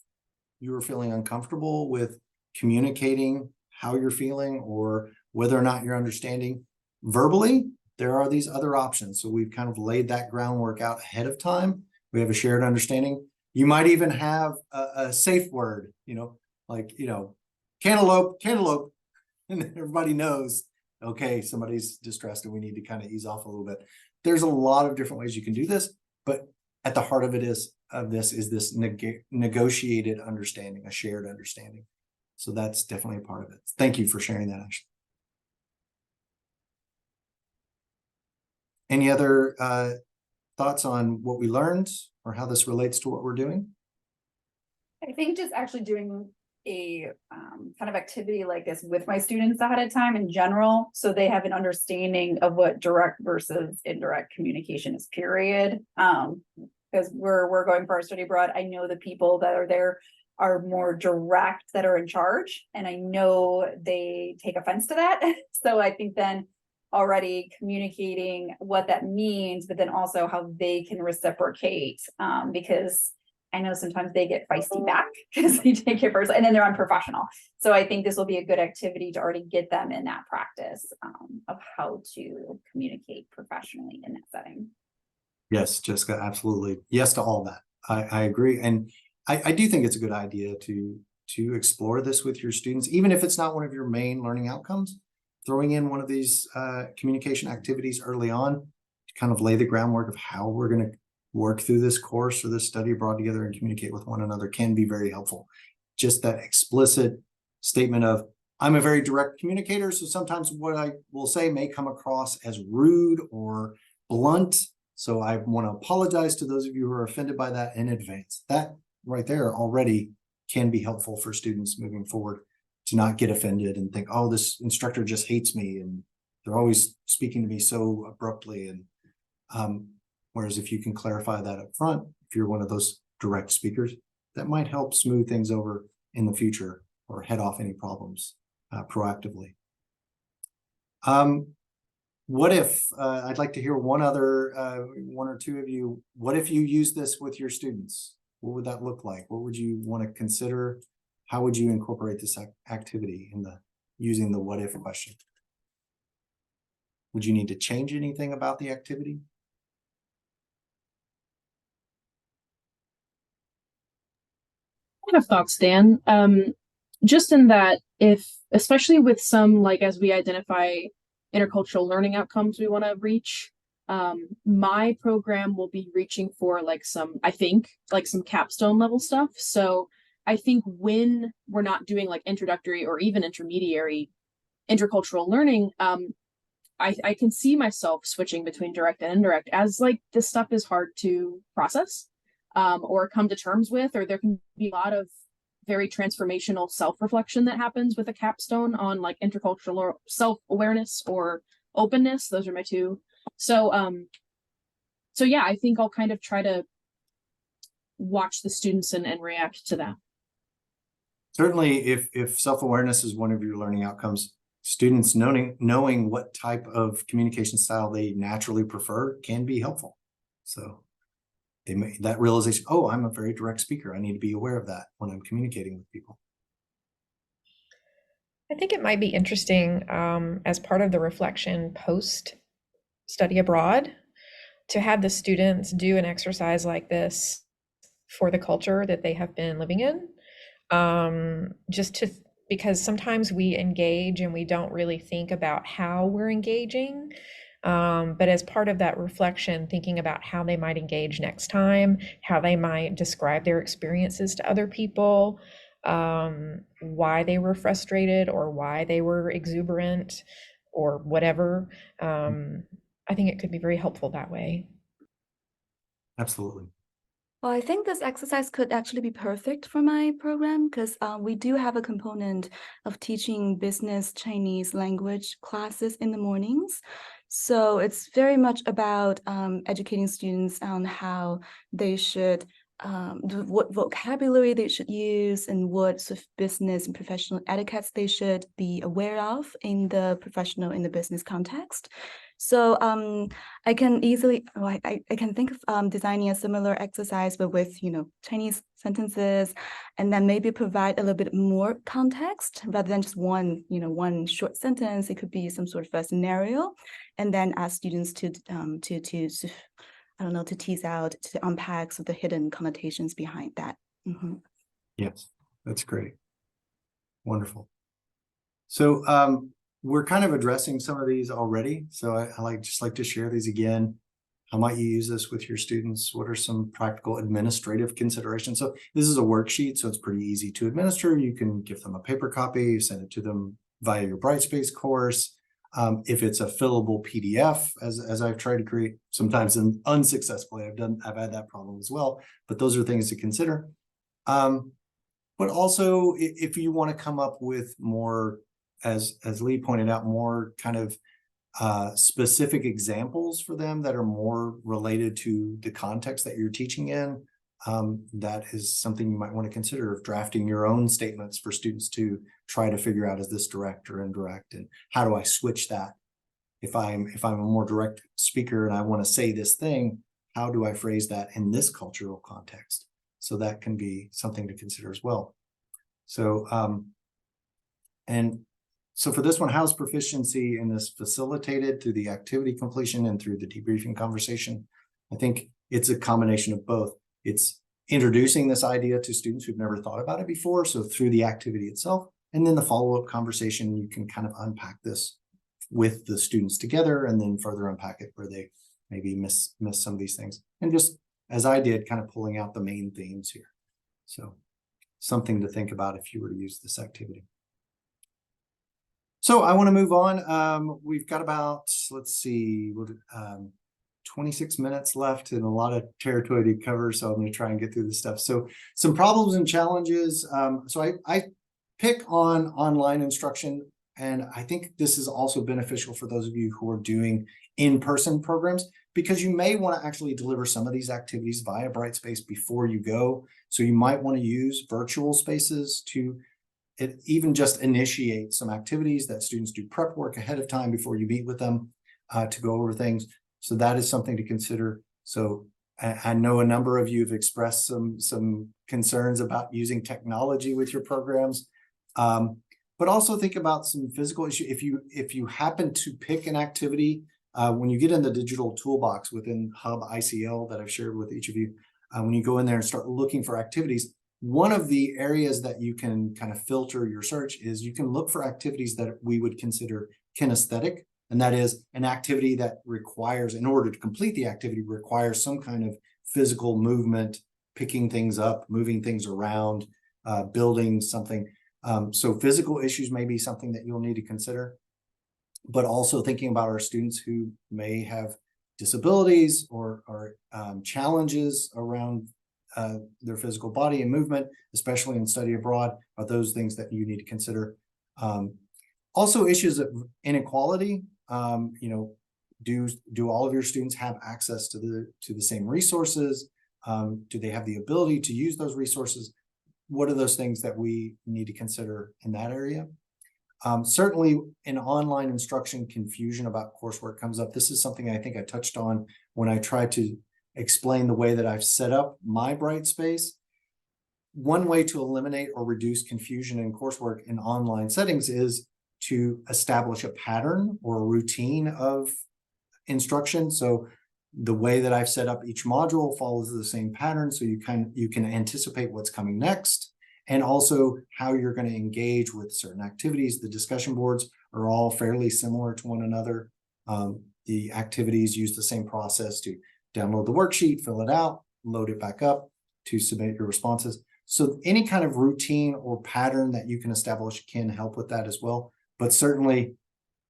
you are feeling uncomfortable with communicating how you're feeling or whether or not you're understanding verbally, there are these other options. So we've kind of laid that groundwork out ahead of time. We have a shared understanding. You might even have a safe word, like, cantaloupe, and everybody knows, okay, somebody's distressed and we need to kind of ease off a little bit. There's a lot of different ways you can do this, but at the heart of it is this negotiated understanding, a shared understanding. So that's definitely a part of it. Thank you for sharing that, Ashley. Any other thoughts on what we learned or how this relates to what we're doing? I think just actually doing a kind of activity like this with my students ahead of time in general, so they have an understanding of what direct versus indirect communication is, period. Because we're going for our study abroad. I know the people that are there are more direct, that are in charge, and I know they take offense to that. So I think then already communicating what that means, but then also how they can reciprocate, because I know sometimes they get feisty back because they take it personally and then they're unprofessional. So I think this will be a good activity to already get them in that practice of how to communicate professionally in that setting. Yes, Jessica, absolutely. Yes to all that. I agree. And I do think it's a good idea to explore this with your students, even if it's not one of your main learning outcomes. Throwing in one of these communication activities early on to kind of lay the groundwork of how we're going to work through this course or this study abroad together and communicate with one another can be very helpful. Just that explicit statement of, I'm a very direct communicator, so sometimes what I will say may come across as rude or blunt. So I want to apologize to those of you who are offended by that in advance. That right there already can be helpful for students moving forward, to not get offended and think, oh, this instructor just hates me and they're always speaking to me so abruptly. And whereas if you can clarify that up front, if you're one of those direct speakers, that might help smooth things over in the future or head off any problems proactively. What if, I'd like to hear one or two of you, what if you use this with your students? What would that look like? What would you want to consider? How would you incorporate this activity in using the what if question? Would you need to change anything about the activity? I have thoughts, Dan. Just in that, especially with some, like, as we identify intercultural learning outcomes we want to reach, my program will be reaching for some capstone level stuff. So I think when we're not doing like introductory or even intermediary intercultural learning, I can see myself switching between direct and indirect as this stuff is hard to process or come to terms with, or there can be a lot of very transformational self-reflection that happens with a capstone on intercultural or self-awareness or openness. Those are my two. So yeah, I think I'll kind of try to watch the students and react to that. Certainly, if self-awareness is one of your learning outcomes, students knowing what type of communication style they naturally prefer can be helpful. So that realization, oh, I'm a very direct speaker. I need to be aware of that when I'm communicating with people. I think it might be interesting as part of the reflection post study abroad to have the students do an exercise like this for the culture that they have been living in. Because sometimes we engage and we don't really think about how we're engaging. But as part of that reflection, thinking about how they might engage next time, how they might describe their experiences to other people, why they were frustrated or why they were exuberant or whatever. I think it could be very helpful that way. Absolutely. Well, I think this exercise could actually be perfect for my program because we do have a component of teaching business Chinese language classes in the mornings. So it's very much about educating students on how they should, what vocabulary they should use and what sort of business and professional etiquettes they should be aware of in the professional, in the business context. So I can easily, I can think of designing a similar exercise, but with, you know, Chinese sentences, and then maybe provide a little bit more context rather than just one, you know, one short sentence. It could be some sort of a scenario, and then ask students to I don't know, to tease out, to unpack some of the hidden connotations behind that. Yes, that's great. Wonderful. So we're kind of addressing some of these already. So I just like to share these again. How might you use this with your students? What are some practical administrative considerations? So this is a worksheet, so it's pretty easy to administer. You can give them a paper copy, send it to them via your Brightspace course. If it's a fillable PDF, as I've tried to create, sometimes unsuccessfully, I've had that problem as well, but those are things to consider. But also if you want to come up with more, as Lee pointed out, more kind of specific examples for them that are more related to the context that you're teaching in, that is something you might want to consider, of drafting your own statements for students to try to figure out, is this direct or indirect, and how do I switch that? If I'm a more direct speaker and I want to say this thing, how do I phrase that in this cultural context? So that can be something to consider as well. So so for this one, how's proficiency in this facilitated through the activity completion and through the debriefing conversation? I think it's a combination of both. It's introducing this idea to students who've never thought about it before, so through the activity itself, and then the follow-up conversation, you can kind of unpack this with the students together and then further unpack it where they maybe miss some of these things. And just as I did, kind of pulling out the main themes here. So something to think about if you were to use this activity. So I want to move on. We've got about, let's see, 26 minutes left and a lot of territory to cover. So I'm going to try and get through this stuff. So some problems and challenges. So I pick on online instruction, and I think this is also beneficial for those of you who are doing in-person programs, because you may want to actually deliver some of these activities via Brightspace before you go. So you might want to use virtual spaces to even just initiate some activities that students do prep work ahead of time before you meet with them to go over things. So that is something to consider. So I know a number of you have expressed some concerns about using technology with your programs, but also think about some physical issue. If you happen to pick an activity, when you get in the digital toolbox within Hub ICL that I've shared with each of you, when you go in there and start looking for activities, one of the areas that you can kind of filter your search is you can look for activities that we would consider kinesthetic. And that is an activity that requires, in order to complete the activity, requires some kind of physical movement, picking things up, moving things around, building something. So physical issues may be something that you'll need to consider, but also thinking about our students who may have disabilities or challenges around their physical body and movement, especially in study abroad, are those things that you need to consider. Also issues of inequality. Do all of your students have access to the same resources? Do they have the ability to use those resources? What are those things that we need to consider in that area? Certainly in online instruction, confusion about coursework comes up. This is something I think I touched on when I tried to explain the way that I've set up my Brightspace. One way to eliminate or reduce confusion in coursework in online settings is to establish a pattern or a routine of instruction. So the way that I've set up each module follows the same pattern, so you can anticipate what's coming next, and also how you're going to engage with certain activities. The discussion boards are all fairly similar to one another. The activities use the same process to download the worksheet, fill it out, load it back up to submit your responses. So any kind of routine or pattern that you can establish can help with that as well. But certainly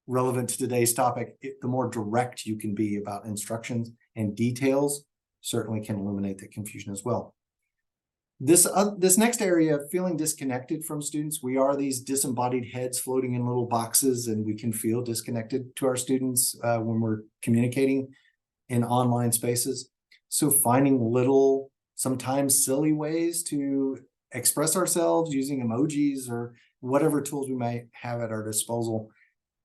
relevant to today's topic, the more direct you can be about instructions and details certainly can eliminate the confusion as well. This next area, feeling disconnected from students, we are these disembodied heads floating in little boxes, and we can feel disconnected to our students when we're communicating in online spaces. So finding little, sometimes silly ways to express ourselves using emojis or whatever tools we might have at our disposal.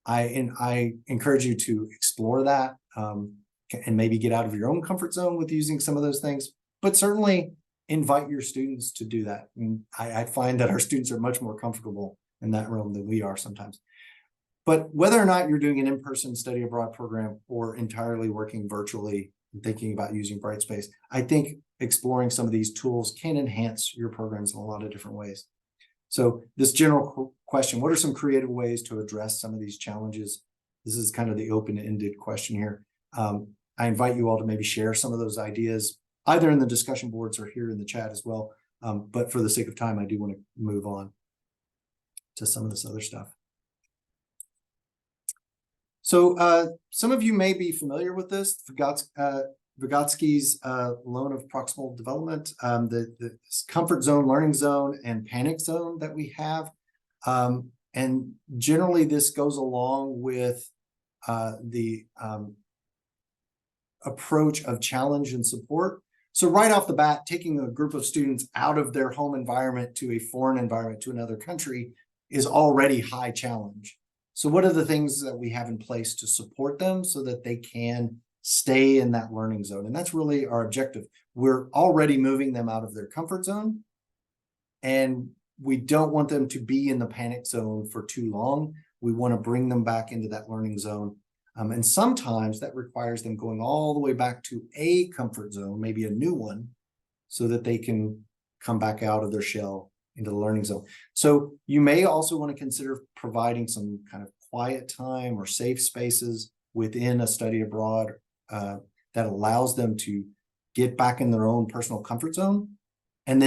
I encourage you to explore that and maybe get out of your own comfort zone with using some of those things, but certainly invite your students to do that. And I find that our students are much more comfortable in that realm than we are sometimes. But whether or not you're doing an in-person study abroad program or entirely working virtually and thinking about using Brightspace, I think exploring some of these tools can enhance your programs in a lot of different ways. So this general question, what are some creative ways to address some of these challenges? This is kind of the open-ended question here. I invite you all to maybe share some of those ideas, either in the discussion boards or here in the chat as well. But for the sake of time, I do want to move on to some of this other stuff. So some of you may be familiar with this, Vygotsky's loan of proximal development, the comfort zone, learning zone, and panic zone that we have. And generally this goes along with the approach of challenge and support. So right off the bat, taking a group of students out of their home environment to a foreign environment, to another country, is already high challenge. So what are the things that we have in place to support them so that they can stay in that learning zone? And that's really our objective. We're already moving them out of their comfort zone, and we don't want them to be in the panic zone for too long. We want to bring them back into that learning zone. And sometimes that requires them going all the way back to a comfort zone, maybe a new one, so that they can come back out of their shell into the learning zone. So you may also want to consider providing some kind of quiet time or safe spaces within a study abroad that allows them to get back in their own personal comfort zone, and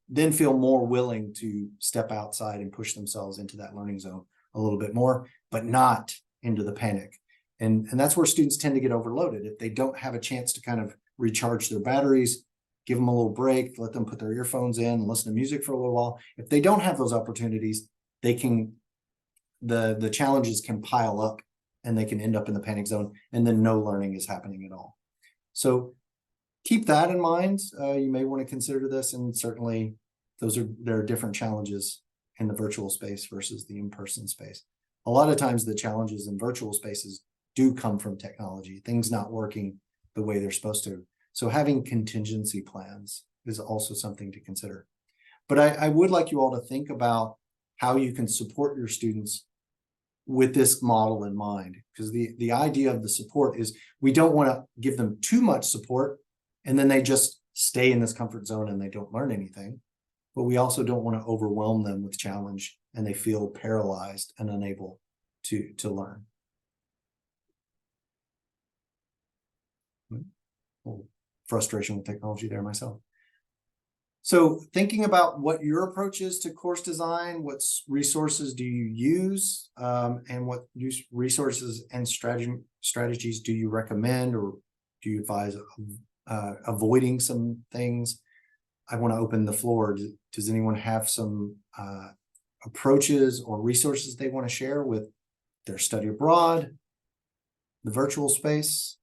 then feel more willing to step outside and push themselves into that learning zone a little bit more, but not into the panic. And that's where students tend to get overloaded. If they don't have a chance to kind of recharge their batteries, give them a little break, let them put their earphones in and listen to music for a little while. If they don't have those opportunities, they can, the challenges can pile up and they can end up in the panic zone, and then no learning is happening at all. So keep that in mind. You may want to consider this, and certainly there are different challenges in the virtual space versus the in-person space. A lot of times the challenges in virtual spaces do come from technology, things not working the way they're supposed to. So having contingency plans is also something to consider. But I would like you all to think about how you can support your students with this model in mind, because the idea of the support is we don't want to give them too much support and then they just stay in this comfort zone and they don't learn anything. But we also don't want to overwhelm them with challenge and they feel paralyzed and unable to learn. Frustration with technology there myself. So thinking about what your approach is to course design, what resources do you use, and what resources and strategies do you recommend, or do you advise avoiding some things? I want to open the floor. Does anyone have some approaches or resources they want to share with their study abroad, the virtual space?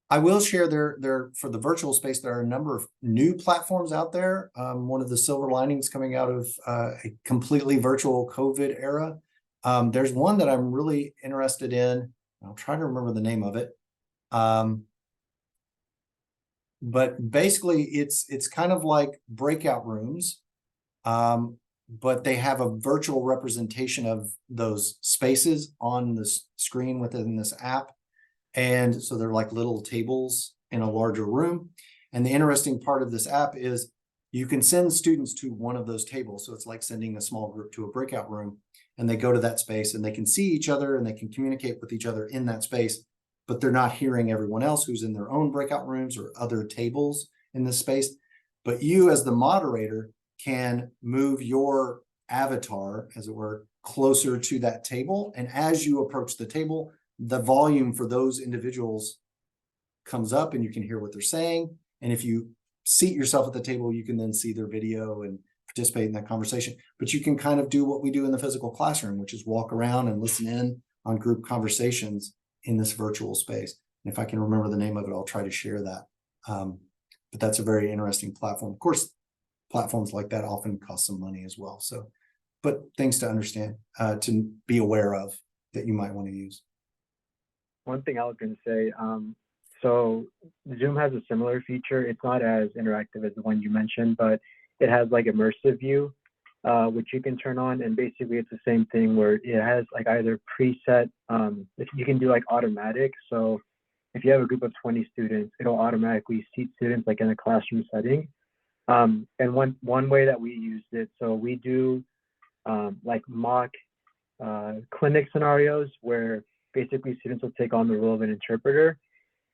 I will share there for the virtual space, there are a number of new platforms out there. One of the silver linings coming out of a completely virtual COVID era. There's one that I'm really interested in. I'll try to remember the name of it. But basically it's kind of like breakout rooms, but they have a virtual representation of those spaces on the screen within this app. And so they're like little tables in a larger room. And the interesting part of this app is you can send students to one of those tables. So it's like sending a small group to a breakout room, and they go to that space and they can see each other and they can communicate with each other in that space, but they're not hearing everyone else who's in their own breakout rooms or other tables in this space. But you as the moderator can move your avatar, as it were, closer to that table. And as you approach the table, the volume for those individuals comes up and you can hear what they're saying. And if you seat yourself at the table, you can then see their video and participate in that conversation. But you can kind of do what we do in the physical classroom, which is walk around and listen in on group conversations in this virtual space. And if I can remember the name of it, I'll try to share that. But that's a very interesting platform. Of course, platforms like that often cost some money as well. So, but things to understand, to be aware of that you might want to use. One thing I was going to say, so Zoom has a similar feature. It's not as interactive as the one you mentioned, but it has like immersive view, which you can turn on. And basically it's the same thing where it has like either preset, you can do like automatic. So if you have a group of 20 students, it'll automatically seat students like in a classroom setting. And one way that we used it, so we do like mock clinic scenarios where basically students will take on the role of an interpreter.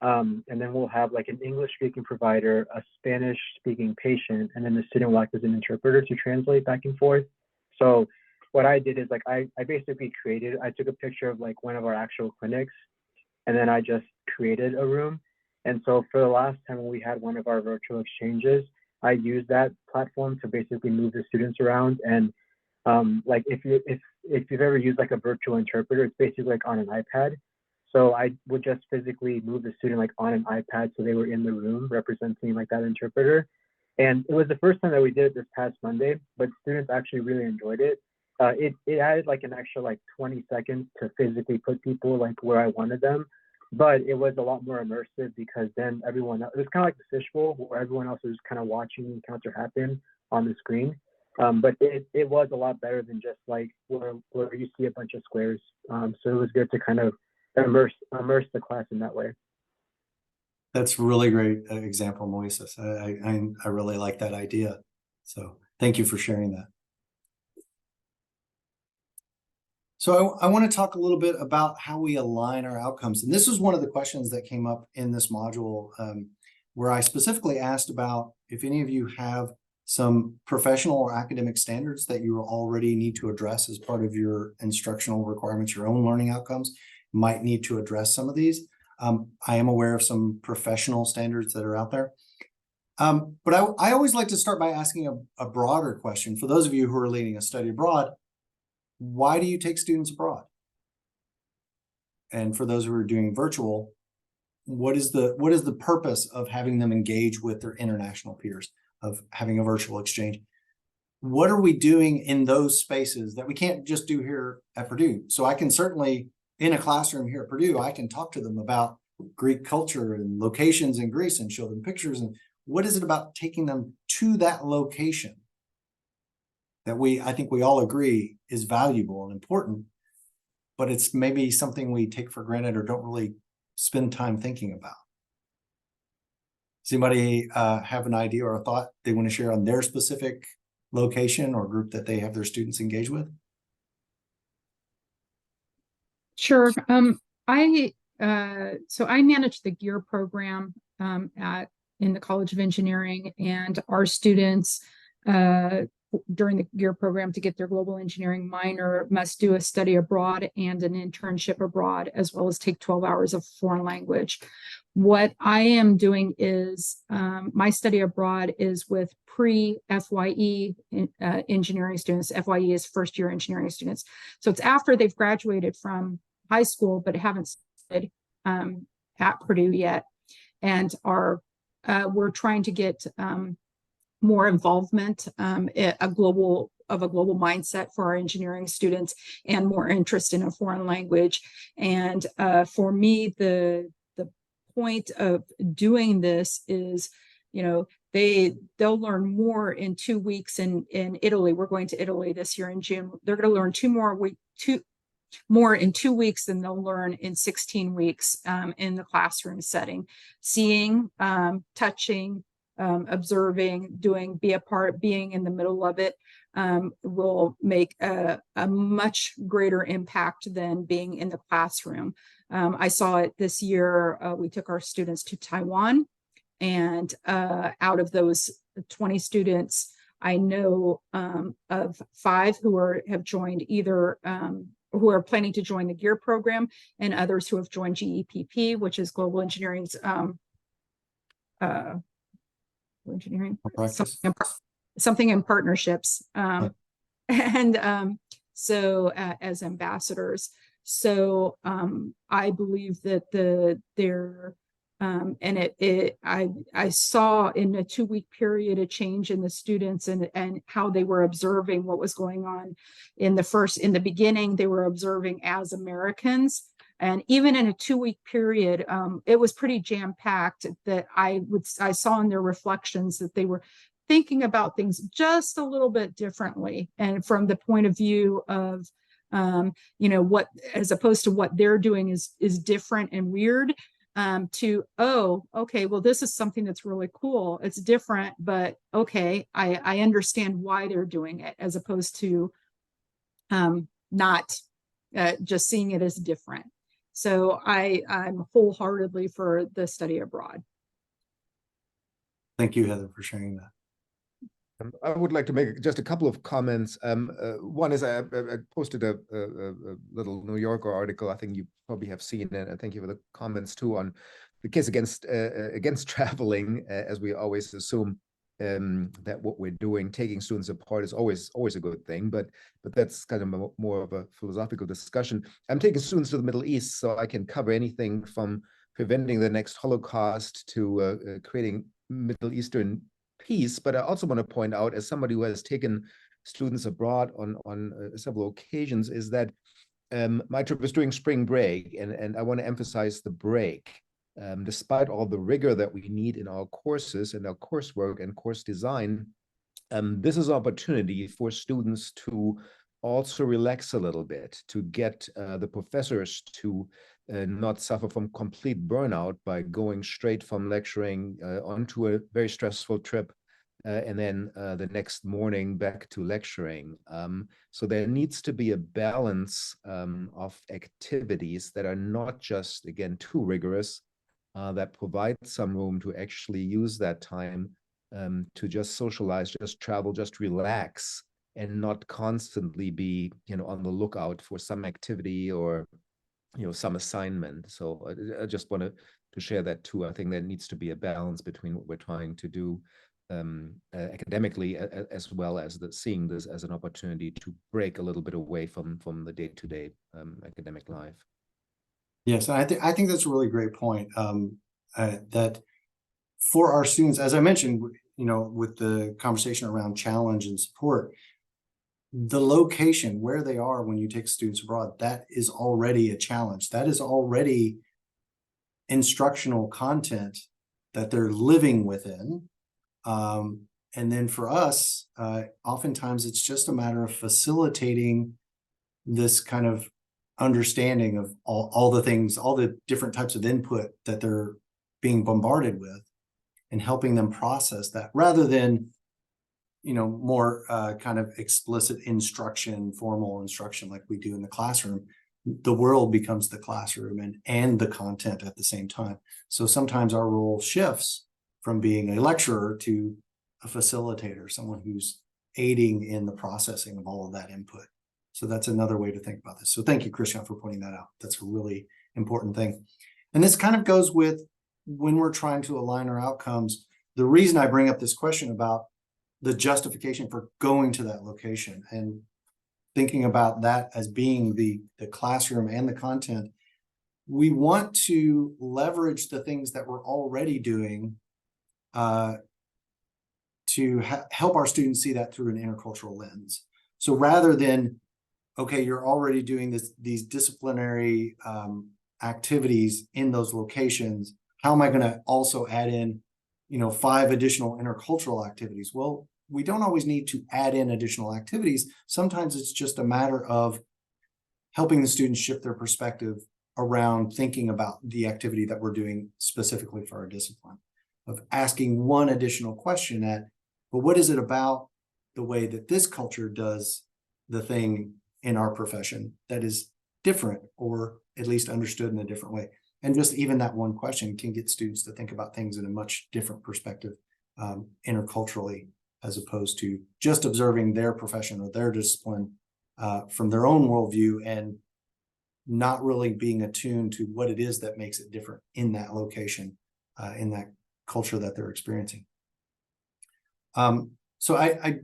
And then we'll have like an English speaking provider, a Spanish speaking patient, and then the student will act as an interpreter to translate back and forth. So what I did is like, I basically I took a picture of like one of our actual clinics, and then I just created a room. And so for the last time when we had one of our virtual exchanges, I used that platform to basically move the students around. And like if you've ever used like a virtual interpreter, it's basically like on an iPad. So I would just physically move the student like on an iPad so they were in the room representing like that interpreter. And it was the first time that we did it this past Monday, but students actually really enjoyed it. It added like an extra like 20 seconds to physically put people like where I wanted them, but it was a lot more immersive because then it was kind of like the fishbowl where everyone else was kind of watching the encounter happen on the screen. But it was a lot better than just like where you see a bunch of squares. So it was good to kind of immerse the class in that way. That's a really great example, Moises. I really like that idea. So thank you for sharing that. So I want to talk a little bit about how we align our outcomes. And this is one of the questions that came up in this module where I specifically asked about if any of you have some professional or academic standards that you already need to address as part of your instructional requirements, your own learning outcomes, might need to address some of these. I am aware of some professional standards that are out there. But I always like to start by asking a broader question. For those of you who are leading a study abroad, why do you take students abroad? And for those who are doing virtual, what is the purpose of having them engage with their international peers, of having a virtual exchange? What are we doing in those spaces that we can't just do here at Purdue? So I can certainly, in a classroom here at Purdue, I can talk to them about Greek culture and locations in Greece and show them pictures. And what is it about taking them to that location that I think we all agree is valuable and important, but it's maybe something we take for granted or don't really spend time thinking about? Does anybody have an idea or a thought they want to share on their specific location or group that they have their students engage with? Sure. So I manage the GEAR program in the College of Engineering, and our students during the GEAR program to get their global engineering minor must do a study abroad and an internship abroad, as well as take 12 hours of foreign language. What I am doing is my study abroad is with pre-FYE engineering students. FYE is first year engineering students. So it's after they've graduated from high school, but haven't studied at Purdue yet. And we're trying to get more involvement, a global mindset for our engineering students, and more interest in a foreign language. And for me, the point of doing this is, they'll learn more in 2 weeks in Italy. We're going to Italy this year in June. They're going to learn 2 more in 2 weeks than they'll learn in 16 weeks in the classroom setting. Seeing, touching, observing, being in the middle of it will make a much greater impact than being in the classroom. I saw it this year. We took our students to Taiwan, and out of those 20 students, I know of 5 who have joined either who are planning to join the GEAR program, and others who have joined GEPP, which is Global Engineering's something in partnerships, and so as ambassadors. So I believe that I saw in a 2-week period a change in the students and how they were observing what was going on. In the beginning, they were observing as Americans. And even in a 2-week period, it was pretty jam-packed that I saw in their reflections that they were thinking about things just a little bit differently. And from the point of view of, what, as opposed to what they're doing is different and weird, to, oh, okay, well, this is something that's really cool. It's different, but okay, I understand why they're doing it, as opposed to not just seeing it as different. So I'm wholeheartedly for the study abroad. Thank you, Heather, for sharing that. I would like to make just a couple of comments. One is I posted a little New Yorker article. I think you probably have seen it. And thank you for the comments too on the case against traveling, as we always assume that what we're doing, taking students apart, is always a good thing. But that's kind of more of a philosophical discussion. I'm taking students to the Middle East, so I can cover anything from preventing the next Holocaust to creating Middle Eastern peace. But I also want to point out, as somebody who has taken students abroad on several occasions, is that my trip was during spring break, and I want to emphasize the break. Despite all the rigor that we need in our courses and our coursework and course design, this is an opportunity for students to also relax a little bit, to get the professors to not suffer from complete burnout by going straight from lecturing onto a very stressful trip and then the next morning back to lecturing. So there needs to be a balance of activities that are not just, again, too rigorous, that provide some room to actually use that time to just socialize, just travel, just relax, and not constantly be, on the lookout for some activity or some assignment. So I just wanted to share that too. I think there needs to be a balance between what we're trying to do academically, as well as seeing this as an opportunity to break a little bit away from the day-to-day academic life. Yes, I think that's a really great point. That for our students, as I mentioned, with the conversation around challenge and support, the location where they are when you take students abroad, that is already a challenge. That is already instructional content that they're living within. And then for us, oftentimes it's just a matter of facilitating this kind of understanding of all the things, all the different types of input that they're being bombarded with, and helping them process that, rather than more kind of explicit instruction, formal instruction like we do in the classroom. The world becomes the classroom and the content at the same time. So sometimes our role shifts from being a lecturer to a facilitator, someone who's aiding in the processing of all of that input. So that's another way to think about this. So thank you, Christian, for pointing that out. That's a really important thing. And this kind of goes with when we're trying to align our outcomes. The reason I bring up this question about the justification for going to that location and thinking about that as being the classroom and the content, we want to leverage the things that we're already doing to help our students see that through an intercultural lens. So rather than, okay, you're already doing these disciplinary activities in those locations, how am I going to also add in, 5 additional intercultural activities? Well, we don't always need to add in additional activities. Sometimes it's just a matter of helping the students shift their perspective around thinking about the activity that we're doing specifically for our discipline, of asking one additional question but what is it about the way that this culture does the thing in our profession that is different, or at least understood in a different way? And just even that one question can get students to think about things in a much different perspective, interculturally, as opposed to just observing their profession or their discipline from their own worldview and not really being attuned to what it is that makes it different in that location, in that culture that they're experiencing. So I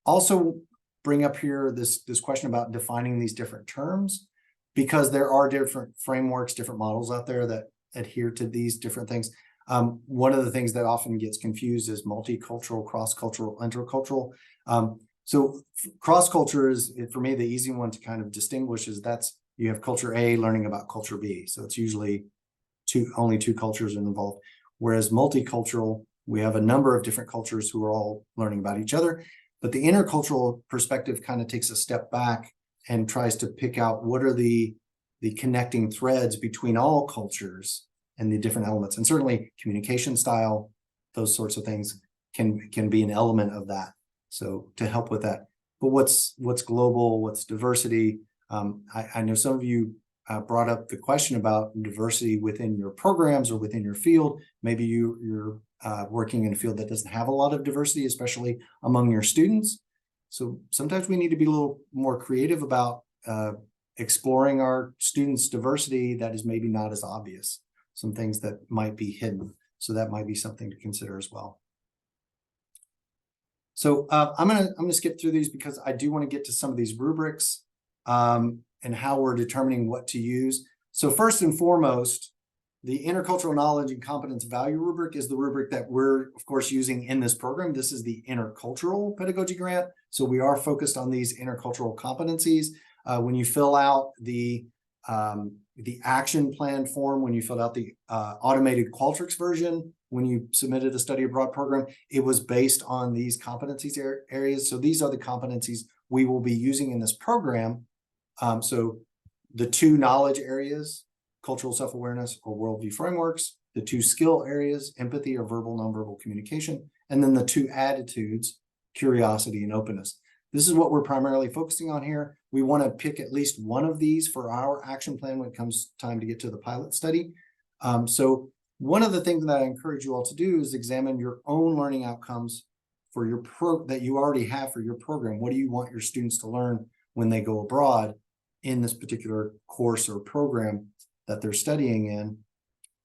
also bring up here this question about defining these different terms, because there are different frameworks, different models out there that adhere to these different things. One of the things that often gets confused is multicultural, cross-cultural, intercultural. So cross-culture is, for me, the easy one to kind of distinguish is you have culture A learning about culture B. So it's usually only two cultures involved. Whereas multicultural, we have a number of different cultures who are all learning about each other. But the intercultural perspective kind of takes a step back and tries to pick out what are the connecting threads between all cultures and the different elements. And certainly communication style, those sorts of things can be an element of that. So to help with that. But what's global, what's diversity? I know some of you brought up the question about diversity within your programs or within your field. Maybe you're working in a field that doesn't have a lot of diversity, especially among your students. So sometimes we need to be a little more creative about exploring our students' diversity that is maybe not as obvious, some things that might be hidden. So that might be something to consider as well. So I'm gonna skip through these because I do want to get to some of these rubrics and how we're determining what to use. So first and foremost, the intercultural knowledge and competence value rubric is the rubric that we're, of course, using in this program. This is the intercultural pedagogy grant. So we are focused on these intercultural competencies. When you fill out the action plan form, when you filled out the automated Qualtrics version, when you submitted a study abroad program, it was based on these competencies areas. So these are the competencies we will be using in this program. So the two knowledge areas, cultural self-awareness or worldview frameworks, the two skill areas, empathy or verbal nonverbal communication, and then the two attitudes, curiosity and openness. This is what we're primarily focusing on here. We want to pick at least one of these for our action plan when it comes time to get to the pilot study. So one of the things that I encourage you all to do is examine your own learning outcomes for your that you already have for your program. What do you want your students to learn when they go abroad in this particular course or program that they're studying in?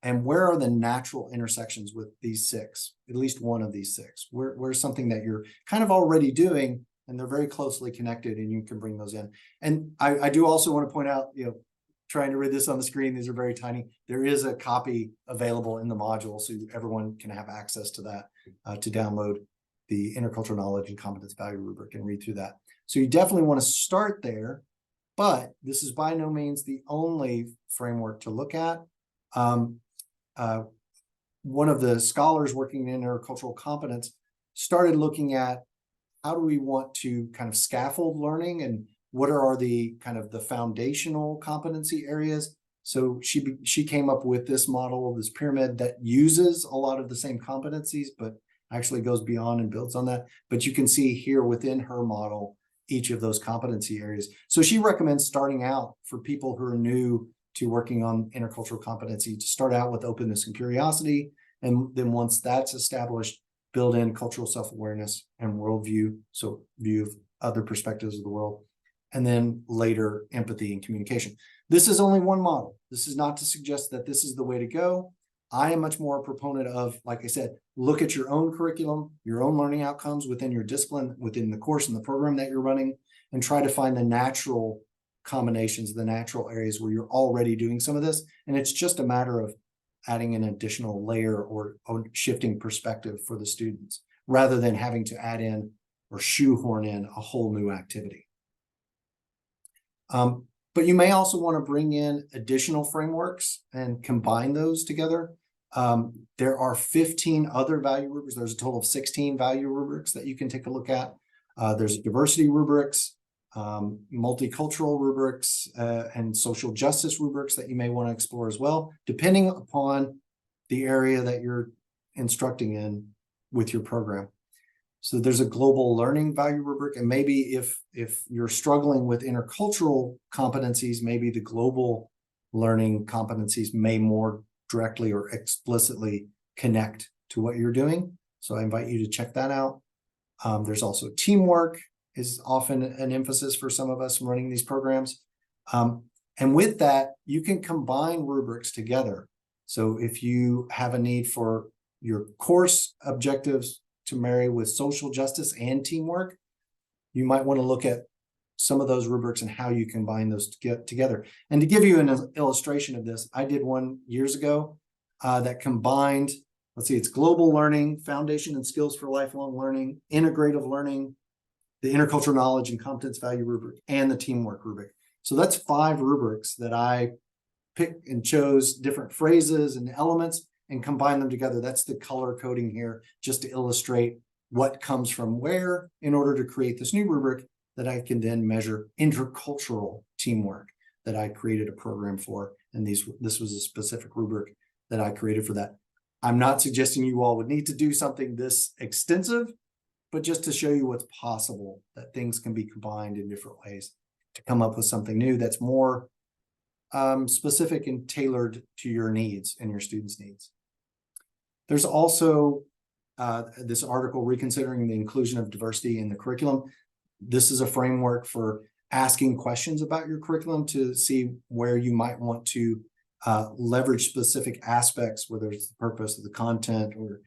And where are the natural intersections with these six, at least one of these six? Where's something that you're kind of already doing and they're very closely connected and you can bring those in. And I do also want to point out, trying to read this on the screen, these are very tiny. There is a copy available in the module so everyone can have access to that, to download the intercultural knowledge and competence value rubric and read through that. So you definitely want to start there, but this is by no means the only framework to look at. One of the scholars working in intercultural competence started looking at how do we want to kind of scaffold learning and what are the kind of the foundational competency areas. So she came up with this model, this pyramid that uses a lot of the same competencies, but actually goes beyond and builds on that. But you can see here within her model, each of those competency areas. So she recommends starting out for people who are new to working on intercultural competency to start out with openness and curiosity. And then once that's established, build in cultural self-awareness and worldview. So view of other perspectives of the world. And then later empathy and communication. This is only one model. This is not to suggest that this is the way to go. I am much more a proponent of, like I said, look at your own curriculum, your own learning outcomes within your discipline, within the course and the program that you're running, and try to find the natural combinations, the natural areas where you're already doing some of this. And it's just a matter of adding an additional layer or shifting perspective for the students, rather than having to add in or shoehorn in a whole new activity. But you may also want to bring in additional frameworks and combine those together. There are 15 other value rubrics. There's a total of 16 value rubrics that you can take a look at. There's diversity rubrics. multicultural rubrics, and social justice rubrics that you may want to explore as well, depending upon the area that you're instructing in with your program. So there's a global learning value rubric, and maybe if you're struggling with intercultural competencies, maybe the global learning competencies may more directly or explicitly connect to what you're doing. So I invite you to check that out. There's also teamwork is often an emphasis for some of us running these programs. And with that, you can combine rubrics together. So if you have a need for your course objectives to marry with social justice and teamwork, you might want to look at some of those rubrics and how you combine those to get together. And to give you an illustration of this, I did one years ago that combined, let's see, it's global learning, foundation and skills for lifelong learning, integrative learning, the intercultural knowledge and competence value rubric, and the teamwork rubric. So that's 5 rubrics that I picked and chose different phrases and elements and combine them together. That's the color coding here, just to illustrate what comes from where in order to create this new rubric that I can then measure intercultural teamwork that I created a program for. And this was a specific rubric that I created for that. I'm not suggesting you all would need to do something this extensive, but just to show you what's possible, that things can be combined in different ways to come up with something new that's more specific and tailored to your needs and your students' needs. There's also this article, Reconsidering the Inclusion of Diversity in the Curriculum. This is a framework for asking questions about your curriculum to see where you might want to leverage specific aspects, whether it's the purpose of the content or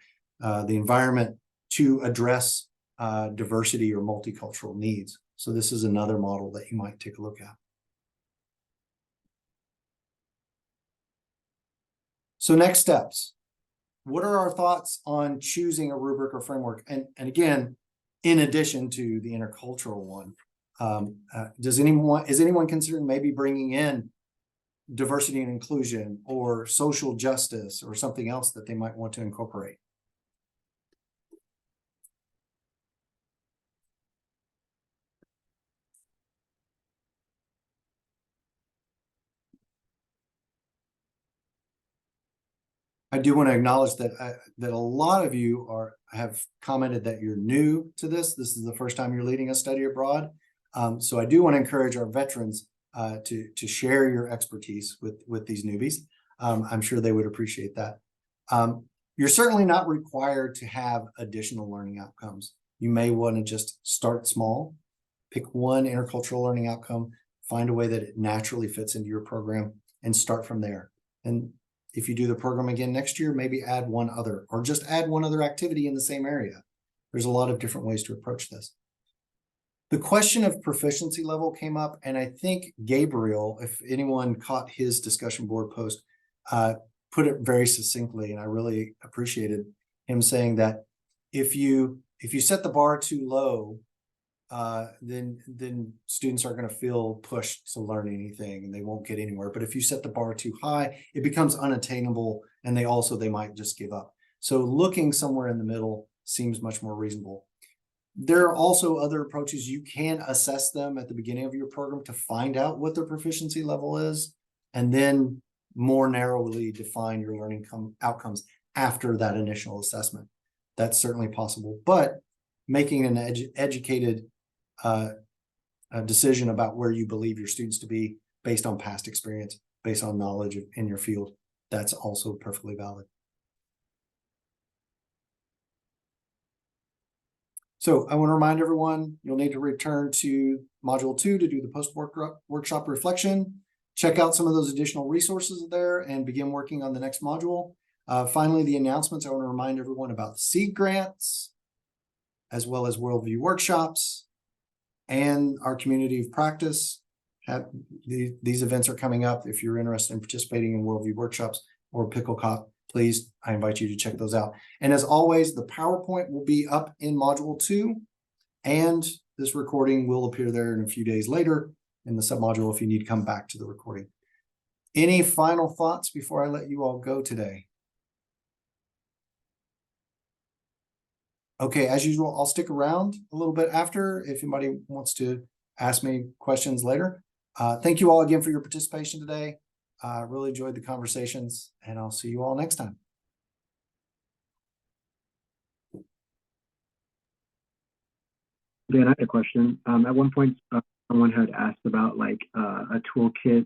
the environment, to address diversity or multicultural needs. So this is another model that you might take a look at. So next steps. What are our thoughts on choosing a rubric or framework? And again, in addition to the intercultural one, is anyone considering maybe bringing in diversity and inclusion or social justice or something else that they might want to incorporate? I do want to acknowledge that that a lot of you have commented that you're new to this. This is the first time you're leading a study abroad. So I do want to encourage our veterans to share your expertise with these newbies. I'm sure they would appreciate that. You're certainly not required to have additional learning outcomes. You may want to just start small, pick one intercultural learning outcome, find a way that it naturally fits into your program, and start from there. And if you do the program again next year, maybe add one other, or just add one other activity in the same area. There's a lot of different ways to approach this. The question of proficiency level came up, and I think Gabriel, if anyone caught his discussion board post, put it very succinctly, and I really appreciated him saying that if you set the bar too low, then students are going to feel pushed to learn anything and they won't get anywhere. But if you set the bar too high, it becomes unattainable, and they might just give up. So looking somewhere in the middle seems much more reasonable. There are also other approaches. You can assess them at the beginning of your program to find out what their proficiency level is, and then more narrowly define your learning outcomes after that initial assessment. That's certainly possible, but making an educated decision about where you believe your students to be based on past experience, based on knowledge in your field, that's also perfectly valid. So I want to remind everyone, you'll need to return to Module 2 to do the post-workshop reflection. Check out some of those additional resources there and begin working on the next module. Finally, the announcements. I want to remind everyone about the SEED grants, as well as Worldview workshops and our community of practice. These events are coming up. If you're interested in participating in Worldview workshops or PickleCop, please, I invite you to check those out. And as always, the PowerPoint will be up in Module 2, and this recording will appear there in a few days later in the submodule if you need to come back to the recording. Any final thoughts before I let you all go today? Okay, as usual, I'll stick around a little bit after if anybody wants to ask me questions later. Thank you all again for your participation today. Really enjoyed the conversations, and I'll see you all next time. Dan, I had a question. At one point, someone had asked about like a toolkit